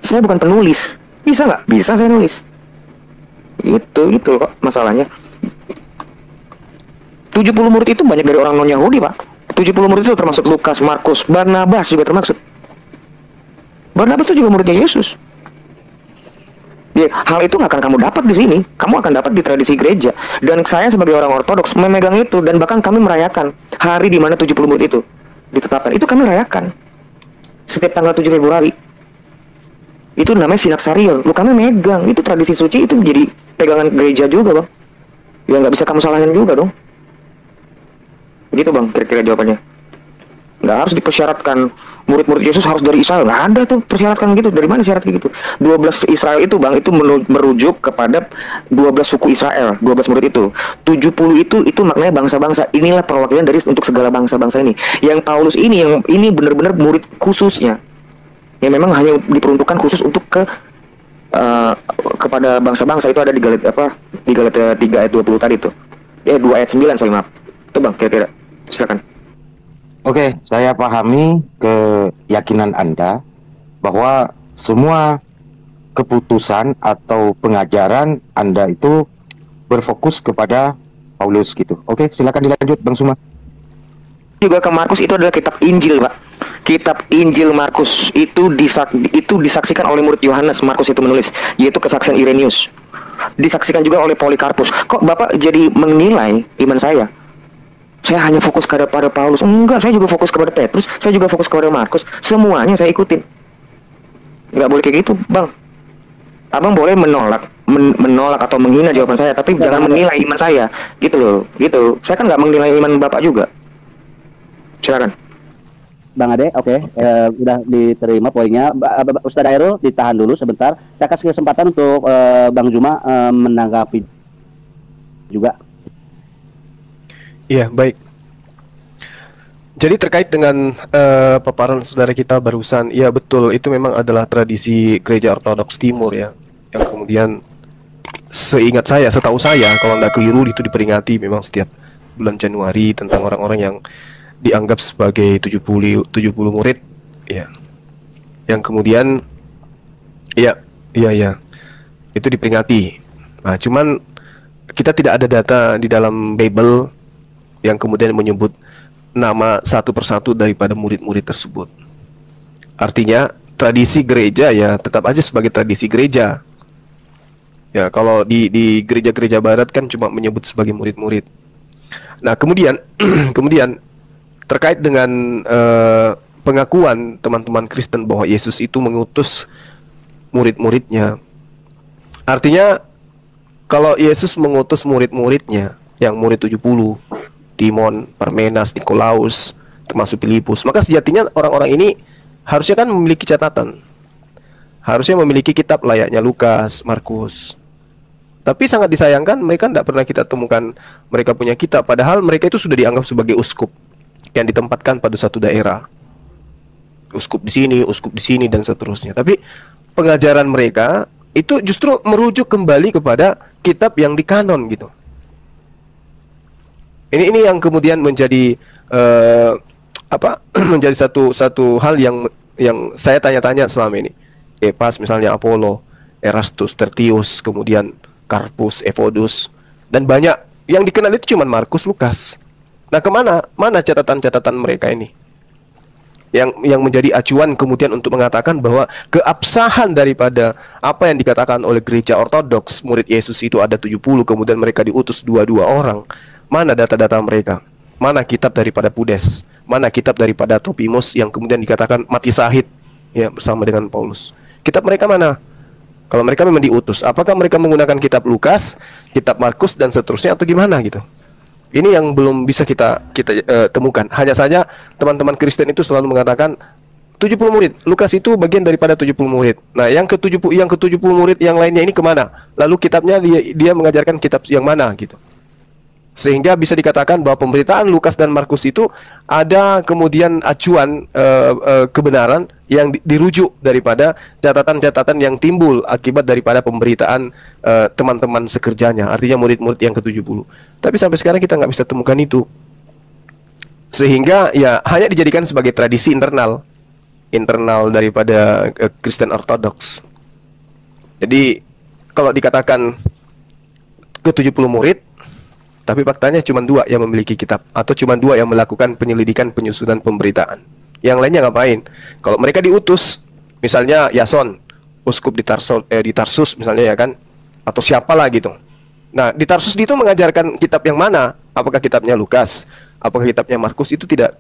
Saya bukan penulis. Bisa nggak? Bisa saya nulis. Itu kok masalahnya. 70 murid itu banyak dari orang non-Yahudi, Pak. 70 murid itu termasuk Lukas, Markus, Barnabas juga termasuk. Barnabas itu juga muridnya Yesus. Ya, hal itu nggak akan kamu dapat di sini. Kamu akan dapat di tradisi gereja. Dan saya sebagai orang Ortodoks memegang itu, dan bahkan kami merayakan hari di mana 70 murid itu ditetapkan. Itu kami rayakan setiap tanggal 7 Februari. Itu namanya Sinaksarion. Lu kami megang itu tradisi suci, itu menjadi pegangan gereja juga, Bang. Ya nggak bisa kamu salahin juga dong. Begitu, Bang, kira-kira jawabannya. Nggak harus dipersyaratkan murid-murid Yesus harus dari Israel. Nggak ada tuh persyaratkan gitu. Dari mana syarat gitu? 12 Israel itu, Bang, itu merujuk kepada 12 suku Israel, 12 murid itu. 70 itu maknanya bangsa-bangsa. Inilah perwakilan dari untuk segala bangsa-bangsa ini. Yang Paulus ini benar-benar murid khususnya. Yang memang hanya diperuntukkan khusus untuk kepada bangsa-bangsa. Itu ada di Galatia 3 ayat 20 tadi tuh. 2 ayat 9, sorry, maaf. Itu, Bang, kira-kira. Silakan. Oke, saya pahami keyakinan Anda bahwa semua keputusan atau pengajaran Anda itu berfokus kepada Paulus gitu. Oke, silakan dilanjut, Bang Suma. Juga ke Markus itu adalah kitab Injil, Pak. Kitab Injil Markus itu disaksikan oleh murid Yohanes. Markus itu menulis, yaitu kesaksian Irenaeus. Disaksikan juga oleh Polikarpus. Kok Bapak jadi menilai iman saya? Saya hanya fokus pada Paulus. Enggak, saya juga fokus kepada Petrus. Saya juga fokus kepada Markus. Semuanya saya ikutin. Nggak boleh kayak gitu, Bang. Abang boleh menolak atau menghina jawaban saya, tapi jangan menilai iman saya. Gitu loh, gitu. Saya kan nggak menilai iman Bapak juga. Silakan. Bang Ade, oke, udah diterima poinnya. Ustadz Airul ditahan dulu sebentar. Saya kasih kesempatan untuk Bang Juma menanggapi juga. Iya, baik. Jadi terkait dengan paparan saudara kita barusan, ya betul, itu memang adalah tradisi gereja Ortodoks Timur ya, yang kemudian seingat saya, setahu saya, kalau nggak keliru itu diperingati memang setiap bulan Januari tentang orang-orang yang dianggap sebagai 70 murid, ya, yang kemudian ya itu diperingati. Nah, cuman kita tidak ada data di dalam Bible yang kemudian menyebut nama satu persatu daripada murid-murid tersebut. Artinya tradisi gereja ya tetap aja sebagai tradisi gereja. Ya, kalau di gereja-gereja barat kan cuma menyebut sebagai murid-murid. Nah, kemudian kemudian terkait dengan pengakuan teman-teman Kristen bahwa Yesus itu mengutus murid-muridnya. Artinya kalau Yesus mengutus murid-muridnya yang murid 70, Timon, Parmenas, Nikolaus, termasuk Filipus, maka sejatinya orang-orang ini harusnya kan memiliki catatan. Harusnya memiliki kitab layaknya Lukas, Markus. Tapi sangat disayangkan mereka tidak pernah kita temukan mereka punya kitab, padahal mereka itu sudah dianggap sebagai uskup yang ditempatkan pada satu daerah. Uskup di sini dan seterusnya. Tapi pengajaran mereka itu justru merujuk kembali kepada kitab yang dikanon gitu. Ini yang kemudian menjadi menjadi satu hal yang saya tanya-tanya selama ini. Kepas misalnya, Apollo, Erastus, Tertius, kemudian Karpus, Evodus, dan banyak yang dikenal itu cuma Markus, Lukas. Nah, mana catatan-catatan mereka ini yang menjadi acuan kemudian untuk mengatakan bahwa keabsahan daripada apa yang dikatakan oleh gereja ortodoks murid Yesus itu ada 70, kemudian mereka diutus 22 orang. Mana data-data mereka? Mana kitab daripada Pudes? Mana kitab daripada Tropimus yang kemudian dikatakan mati syahid ya bersama dengan Paulus? Kitab mereka mana? Kalau mereka memang diutus, apakah mereka menggunakan kitab Lukas, kitab Markus dan seterusnya atau gimana gitu? Ini yang belum bisa kita temukan. Hanya saja teman-teman Kristen itu selalu mengatakan 70 murid. Lukas itu bagian daripada 70 murid. Nah, yang ke-70 murid yang lainnya ini kemana? Lalu kitabnya dia mengajarkan kitab yang mana gitu. Sehingga bisa dikatakan bahwa pemberitaan Lukas dan Markus itu ada kemudian acuan kebenaran yang dirujuk daripada catatan-catatan yang timbul akibat daripada pemberitaan teman-teman sekerjanya, artinya murid-murid yang ke-70. Tapi sampai sekarang kita nggak bisa temukan itu. Sehingga ya hanya dijadikan sebagai tradisi internal daripada Kristen Ortodoks. Jadi kalau dikatakan ke-70 murid, tapi faktanya cuma 2 yang memiliki kitab, atau cuma 2 yang melakukan penyelidikan, penyusunan pemberitaan. Yang lainnya ngapain? Kalau mereka diutus, misalnya Yason, uskup di Tarsus misalnya ya kan, atau siapalah gitu. Nah, di Tarsus itu mengajarkan kitab yang mana? Apakah kitabnya Lukas? Apakah kitabnya Markus? Itu tidak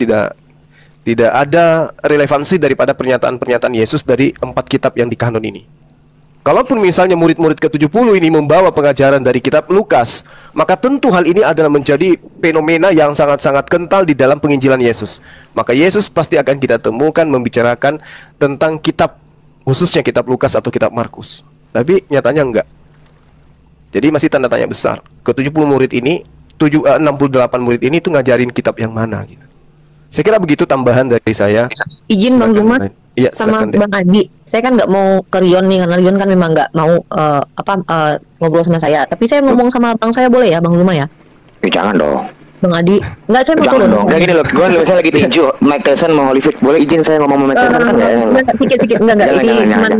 ada relevansi daripada pernyataan-pernyataan Yesus dari 4 kitab yang dikanon ini. Kalaupun misalnya murid-murid ke-70 ini membawa pengajaran dari kitab Lukas, maka tentu hal ini adalah menjadi fenomena yang sangat-sangat kental di dalam penginjilan Yesus. Maka Yesus pasti akan kita temukan membicarakan tentang kitab, khususnya kitab Lukas atau kitab Markus. Tapi nyatanya enggak. Jadi masih tanda tanya besar. Ke-70 murid ini, 68 murid ini itu ngajarin kitab yang mana gitu. Saya kira begitu tambahan dari saya. Izin Bang Zuma Iya, sama silakan, Bang Adi. Saya kan nggak mau ke Rion nih, karena Rion kan memang nggak mau ngobrol sama saya. Tapi saya ngomong sama Bang saya boleh ya, Bang Zuma ya? Jangan dong. Bang Adi, nggak saya mau Jangan turun. dong. Kayak gini loh, gue misalnya lagi tinju, Mike Tyson mau Holyfield, boleh izin saya ngomong sama Mike Tyson kan ya? Sikit-sikit, enggak.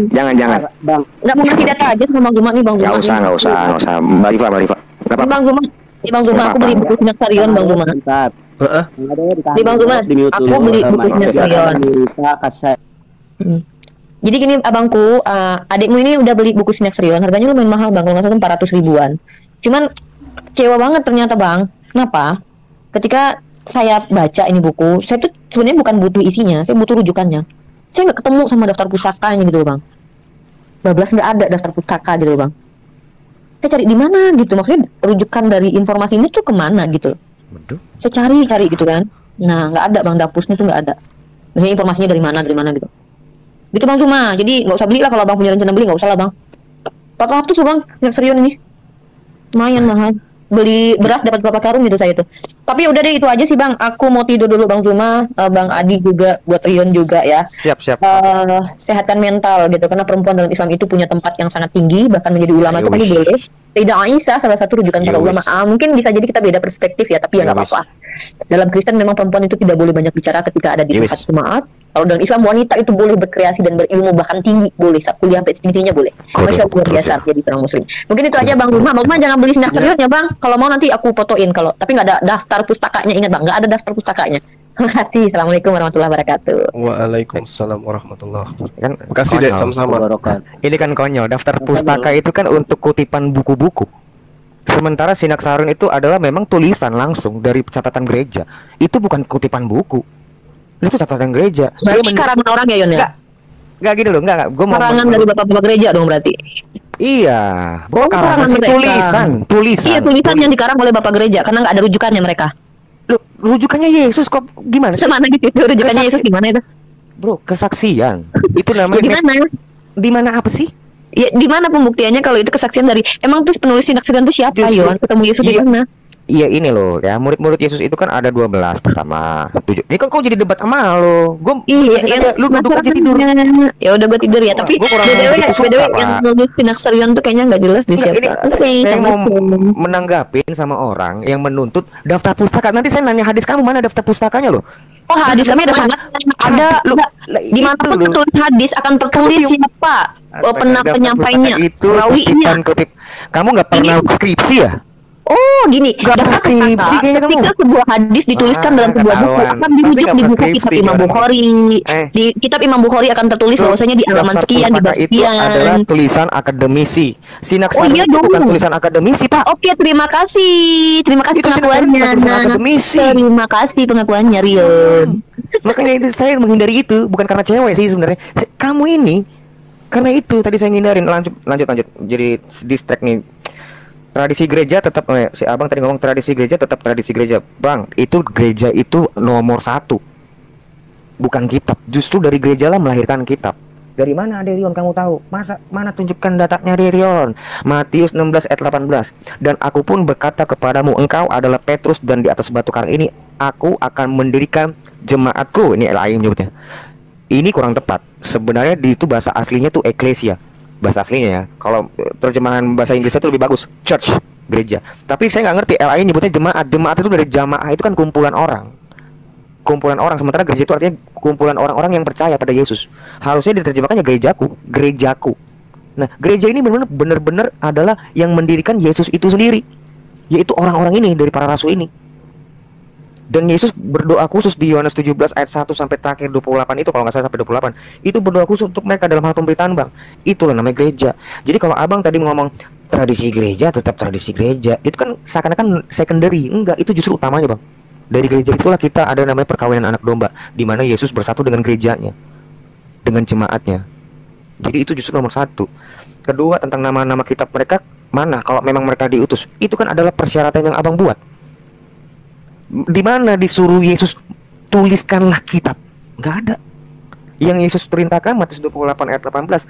Jangan. Bang, Nggak mau ngasih data aja sama Bang Zuma nih, Bang Zuma. Nggak usah. Mbak Rifa. Nggak apa-apa. Bang Zuma, aku beli buku Sinyakarion, Bang Zuma. bentar. Di Bang Zuma, aku beli buku Sinyakarion. Jadi gini abangku, adikmu ini udah beli buku Sinyakarion, harganya lumayan mahal bang, kalau nggak salah 400 ribuan. Cuman kecewa banget ternyata bang. Kenapa? Ketika saya baca ini buku, saya tuh sebenarnya bukan butuh isinya, saya butuh rujukannya. Saya nggak ketemu sama daftar pusakanya gitu loh bang. Bablas nggak ada daftar pusaka gitu loh bang. Saya cari di mana gitu, maksudnya rujukan dari informasi ini tuh kemana gitu. Saya cari gitu kan. Nah nggak ada bang, dapusnya tuh nggak ada. Maksudnya informasinya dari mana gitu. Gitu bang Zuma, jadi nggak usah beli lah kalau bang punya rencana beli, nggak usah lah bang. 400 loh bang, Sinyakarion ini. Lumayan mahal. Beli beras dapat berapa karung gitu saya tuh. Tapi udah deh itu aja sih bang. Aku mau tidur dulu bang Zuma, bang Adi juga, buat Rion juga ya. Siap. Sehatkan mental gitu, karena perempuan dalam Islam itu punya tempat yang sangat tinggi, bahkan menjadi ulama itu tadi boleh. Sayyidah Aisyah salah satu rujukan para ulama. Mungkin bisa jadi kita beda perspektif ya, tapi ya nggak apa-apa. Dalam Kristen memang perempuan itu tidak boleh banyak bicara ketika ada di tempat jemaat. Kalau dalam Islam wanita itu boleh berkreasi dan berilmu bahkan tinggi, boleh kuliah sampai setingginya boleh. Masya Allah, luar biasa jadi seorang muslim. Mungkin itu aja Bang Luma. Bang Luma jangan beli sinak serius ya Bang. Kalau mau nanti aku fotoin kalau tapi nggak ada daftar pustakanya, ingat Bang, nggak ada daftar pustakanya. Terima kasih. Assalamualaikum warahmatullahi wabarakatuh. Waalaikumsalam warahmatullahi wabarakatuh. Kan kasih deh sama-sama. Ini kan konyol. Daftar pustaka itu kan untuk kutipan buku-buku. Sementara sinak sarun itu adalah memang tulisan langsung dari catatan gereja. Itu bukan kutipan buku. Itu catatan gereja. Berarti karangan orang ya Yon ya? Enggak gitu loh, enggak. Gua mau karangan dari bapak-bapak gereja dong berarti. Iya, bukan karangan tulisan. Iya, tulisan yang dikarang oleh bapak gereja karena nggak ada rujukannya mereka. Loh, rujukannya Yesus kok gimana? Semana gitu rujukannya Yesus gimana itu? Bro, kesaksian. Itu namanya gimana? Di mana apa sih? Ya, di mana pembuktiannya kalau itu kesaksian dari emang tuh penulis sinak serion itu siapa Yon? Ketemu Yesus di mana? Iya ini loh ya, murid-murid Yesus itu kan ada 12 pertama 7. Ini kan kau jadi debat sama lo. Lu duduk aja tidur. Ya udah gue tidur ya, tapi BDW yang nulis sinak serion tuh kayaknya nggak jelas di siapa. Saya mau menanggapin sama orang yang menuntut daftar pustaka. Nanti saya nanya hadis kamu mana daftar pustakanya lo. Oh hadis kami ada di mana pun tertulis hadis akan tertulis siapa penyampainya, rawinya. Kamu nggak pernah skripsi ya? Oh gini, skripsi ketika sebuah hadis dituliskan dalam sebuah buku akan dirujuk di buku kitab Imam Bukhari. Di kitab Imam Bukhari akan tertulis bahwasanya di halaman sekian, di bab sekian. Itu adalah tulisan akademisi. Sinak sarun itu bukan tulisan akademisi, Pak. Oke, terima kasih pengakuannya. Terima kasih pengakuannya, Rion. Makanya itu saya menghindari itu bukan karena cewek sih sebenarnya. Kamu ini karena itu tadi saya ngindarin. Lanjut. Jadi distract nih. Tradisi gereja tetap si abang tadi ngomong tradisi gereja tetap tradisi gereja. Bang, itu gereja itu nomor 1. Bukan kitab. Justru dari gereja lah melahirkan kitab. Dari mana Rion kamu tahu? Mana tunjukkan datanya Rion? Matius 16 ayat 18. Dan aku pun berkata kepadamu, engkau adalah Petrus dan di atas batu karang ini aku akan mendirikan jemaatku. Ini lain nyebutnya. Ini kurang tepat. Sebenarnya di itu bahasa aslinya tuh eklesia. Bahasa aslinya ya. Kalau terjemahan bahasa Inggrisnya itu lebih bagus, church, gereja. Tapi saya nggak ngerti LAI nyebutnya jemaat. Jemaat itu dari jamaah itu kan kumpulan orang. Sementara gereja itu artinya kumpulan orang-orang yang percaya pada Yesus. Harusnya diterjemahkannya gerejaku. Nah, gereja ini benar-benar adalah yang mendirikan Yesus itu sendiri, yaitu orang-orang ini dari para rasul ini. Dan Yesus berdoa khusus di Yohanes 17 ayat 1 sampai terakhir 28 itu, kalau nggak salah sampai 28. Itu berdoa khusus untuk mereka dalam hal pemberitaan, Bang. Itulah namanya gereja. Jadi kalau Abang tadi ngomong tradisi gereja tetap tradisi gereja, itu kan seakan-akan secondary. Enggak, itu justru utamanya, Bang. Dari gereja itulah kita ada namanya perkawinan anak domba, di mana Yesus bersatu dengan gerejanya, dengan jemaatnya. Jadi itu justru nomor 1. Kedua, tentang nama-nama kitab mereka, mana kalau memang mereka diutus, itu kan adalah persyaratan yang Abang buat. Di mana disuruh Yesus tuliskanlah kitab? Nggak ada. Yang Yesus perintahkan Matius 28 ayat 18,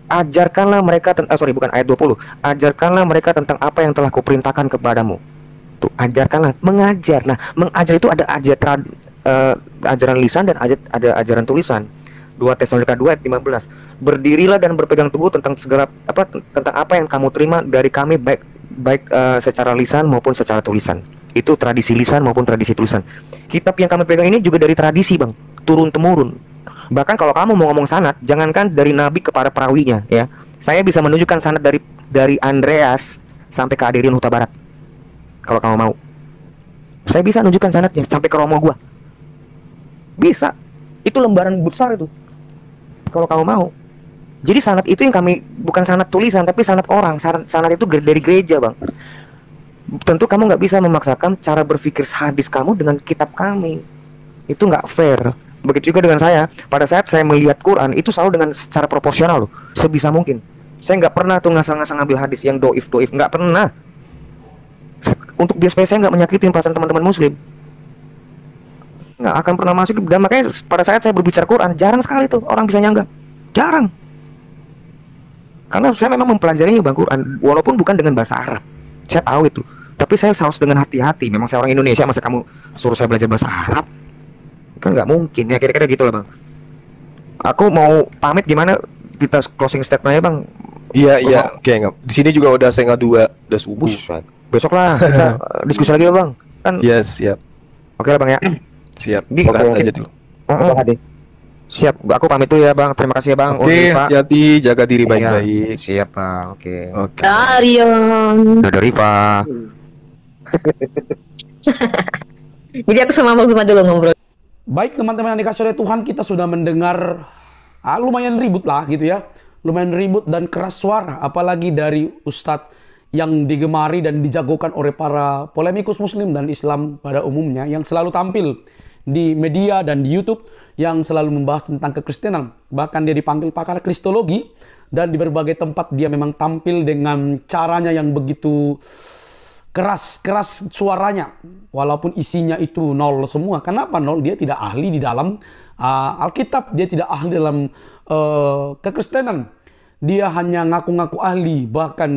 ajarkanlah mereka bukan ayat 20. Ajarkanlah mereka tentang apa yang telah kuperintahkan kepadamu. Tuh, ajarkanlah, mengajar. Nah, mengajar itu ada ajaran lisan dan ada ajaran tulisan. 2 Tesalonika 2 ayat 15. Berdirilah dan berpegang teguh tentang tentang apa yang kamu terima dari kami baik secara lisan maupun secara tulisan. Itu tradisi lisan maupun tradisi tulisan. Kitab yang kami pegang ini juga dari tradisi, Bang, turun temurun. Bahkan kalau kamu mau ngomong sanad, jangankan dari nabi kepada perawinya, ya. Saya bisa menunjukkan sanad dari Andreas sampai ke Aderion Huta Barat. Kalau kamu mau, saya bisa menunjukkan sanadnya sampai ke Romo gua. Bisa. Itu lembaran besar itu. Kalau kamu mau. Jadi sanad itu yang kami bukan sanad tulisan, tapi sanad orang. Sanad itu dari gereja, Bang. Tentu kamu nggak bisa memaksakan cara berpikir hadis kamu dengan kitab kami. Itu nggak fair. Begitu juga dengan saya. Pada saat saya melihat Quran, itu selalu dengan secara proporsional loh, sebisa mungkin. Saya nggak pernah tuh ngasal-ngasal ngambil hadis yang doif, nggak pernah. Untuk biar saya nggak menyakitin perasaan teman-teman Muslim, nggak akan pernah masuk. Dan makanya pada saat saya berbicara Quran, jarang sekali tuh orang bisa nyanggap, jarang. Karena saya memang mempelajarinya, Bang, Quran, walaupun bukan dengan bahasa Arab. Saya tahu itu. Tapi saya harus dengan hati-hati. Memang saya orang Indonesia, masa kamu suruh saya belajar bahasa Arab? Kan nggak mungkin ya, kira-kira gitu lah, Bang. Aku mau pamit, gimana kita closing statementnya, Bang? Iya. Oke, nggak. Di sini juga udah 1:30, udah subuh. Besok lah kita diskusi lagi ya bang. Kan Yes, siap. oke lah bang ya. Siap. Di- Istirahat oke. aja dulu. Siap. Aku pamit tuh ya bang. Terima kasih ya bang. Oke, Rifa. hati-hati, jaga diri Iya. baik-baik. Siap bang. Oke. Oke. Darion. Dadah Rifa. Jadi aku sama Bang Zuma dulu ngobrol. Baik teman-teman yang dikasih oleh Tuhan, kita sudah mendengar lumayan ribut lah gitu ya. Lumayan ribut dan keras suara, apalagi dari Ustadz yang digemari dan dijagokan oleh para polemikus muslim dan Islam pada umumnya, yang selalu tampil di media dan di YouTube, yang selalu membahas tentang kekristenan. Bahkan dia dipanggil pakar kristologi, dan di berbagai tempat dia memang tampil dengan caranya yang begitu keras suaranya, walaupun isinya itu nol semua. Kenapa nol? Dia tidak ahli di dalam Alkitab, dia tidak ahli dalam kekristenan. Dia hanya ngaku-ngaku ahli, bahkan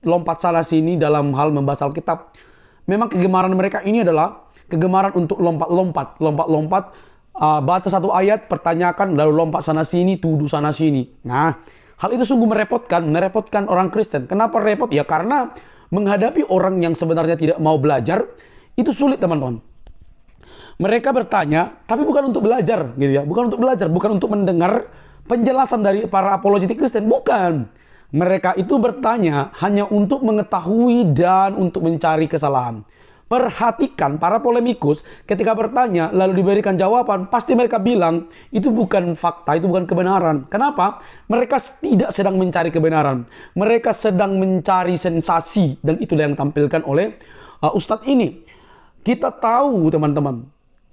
lompat sana sini dalam hal membahas Alkitab. Memang kegemaran mereka ini adalah kegemaran untuk lompat-lompat, baca satu ayat, pertanyakan, lalu lompat sana sini, tuduh sana sini. Nah, hal itu sungguh merepotkan orang Kristen. Kenapa repot? Ya karena menghadapi orang yang sebenarnya tidak mau belajar, itu sulit teman-teman. Mereka bertanya, tapi bukan untuk belajar gitu ya. Bukan untuk mendengar penjelasan dari para apologetik Kristen. Bukan. Mereka itu bertanya hanya untuk mengetahui dan untuk mencari kesalahan. Perhatikan para polemikus ketika bertanya lalu diberikan jawaban, pasti mereka bilang itu bukan fakta, itu bukan kebenaran. Kenapa? Mereka tidak sedang mencari kebenaran. Mereka sedang mencari sensasi, dan itulah yang ditampilkan oleh Ustadz ini. Kita tahu teman-teman,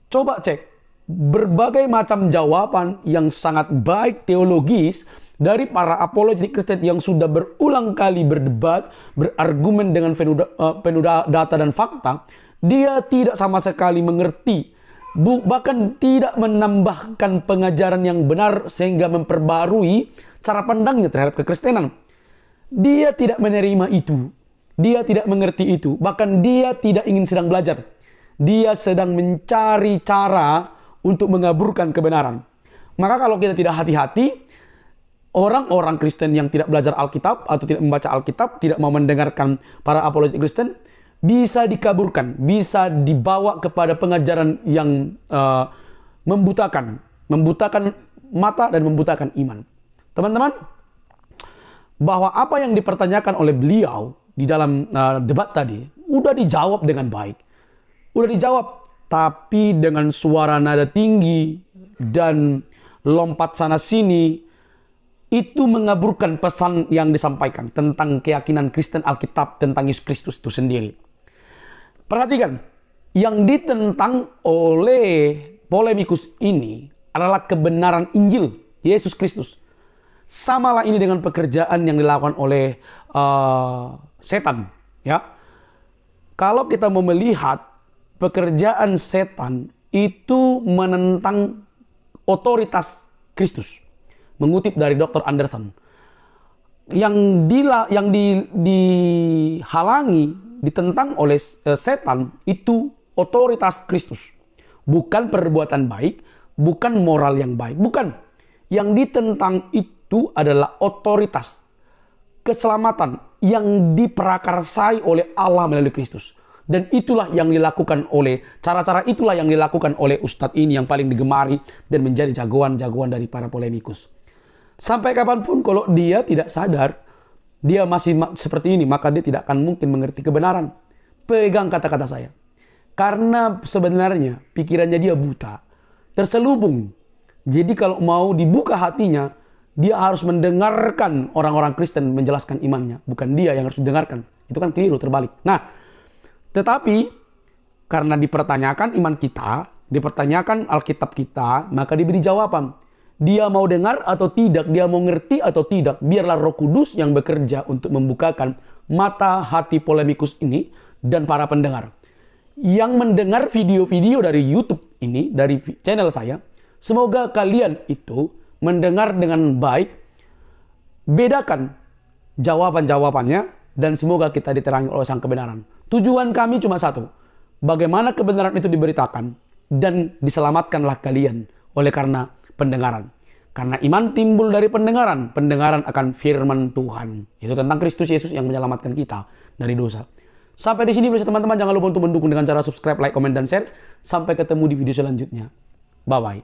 coba cek berbagai macam jawaban yang sangat baik teologis dari para apologetik Kristen yang sudah berulang kali berdebat, berargumen dengan penuh data dan fakta. Dia tidak sama sekali mengerti, bahkan tidak menambahkan pengajaran yang benar sehingga memperbarui cara pandangnya terhadap kekristenan. Dia tidak menerima itu, dia tidak mengerti itu, bahkan dia tidak ingin sedang belajar. Dia sedang mencari cara untuk mengaburkan kebenaran. Maka kalau kita tidak hati-hati, orang-orang Kristen yang tidak belajar Alkitab atau tidak membaca Alkitab, tidak mau mendengarkan para apologetik Kristen, bisa dikaburkan, bisa dibawa kepada pengajaran yang membutakan mata dan membutakan iman. Teman-teman, bahwa apa yang dipertanyakan oleh beliau di dalam debat tadi, udah dijawab dengan baik. Udah dijawab, tapi dengan suara nada tinggi dan lompat sana sini, itu mengaburkan pesan yang disampaikan tentang keyakinan Kristen Alkitab tentang Yesus Kristus itu sendiri. Perhatikan, yang ditentang oleh polemikus ini adalah kebenaran Injil Yesus Kristus. Samalah ini dengan pekerjaan yang dilakukan oleh setan. Ya, kalau kita mau melihat pekerjaan setan itu menentang otoritas Kristus. Mengutip dari Dr. Anderson, yang dihalangi, ditentang oleh setan itu otoritas Kristus, bukan perbuatan baik, bukan moral yang baik, bukan. Yang ditentang itu adalah otoritas keselamatan yang diprakarsai oleh Allah melalui Kristus. Dan itulah yang dilakukan oleh, cara-cara itulah yang dilakukan oleh Ustadz ini yang paling digemari dan menjadi jagoan-jagoan dari para polemikus. Sampai kapanpun kalau dia tidak sadar, dia masih seperti ini, maka dia tidak akan mungkin mengerti kebenaran. Pegang kata-kata saya. Karena sebenarnya pikirannya dia buta, terselubung. Jadi kalau mau dibuka hatinya, dia harus mendengarkan orang-orang Kristen menjelaskan imannya. Bukan dia yang harus didengarkan. Itu kan keliru, terbalik. Nah, tetapi karena dipertanyakan iman kita, dipertanyakan Alkitab kita, maka diberi jawaban. Dia mau dengar atau tidak, dia mau ngerti atau tidak, biarlah Roh Kudus yang bekerja untuk membukakan mata hati polemikus ini dan para pendengar. Yang mendengar video-video dari YouTube ini, dari channel saya, semoga kalian itu mendengar dengan baik, bedakan jawaban-jawabannya, dan semoga kita diterangi oleh sang kebenaran. Tujuan kami cuma satu, bagaimana kebenaran itu diberitakan dan diselamatkanlah kalian oleh karena pendengaran. Karena iman timbul dari pendengaran, pendengaran akan firman Tuhan. Itu tentang Kristus Yesus yang menyelamatkan kita dari dosa. Sampai di sini teman-teman, jangan lupa untuk mendukung dengan cara subscribe, like, komen, dan share. Sampai ketemu di video selanjutnya. Bye-bye.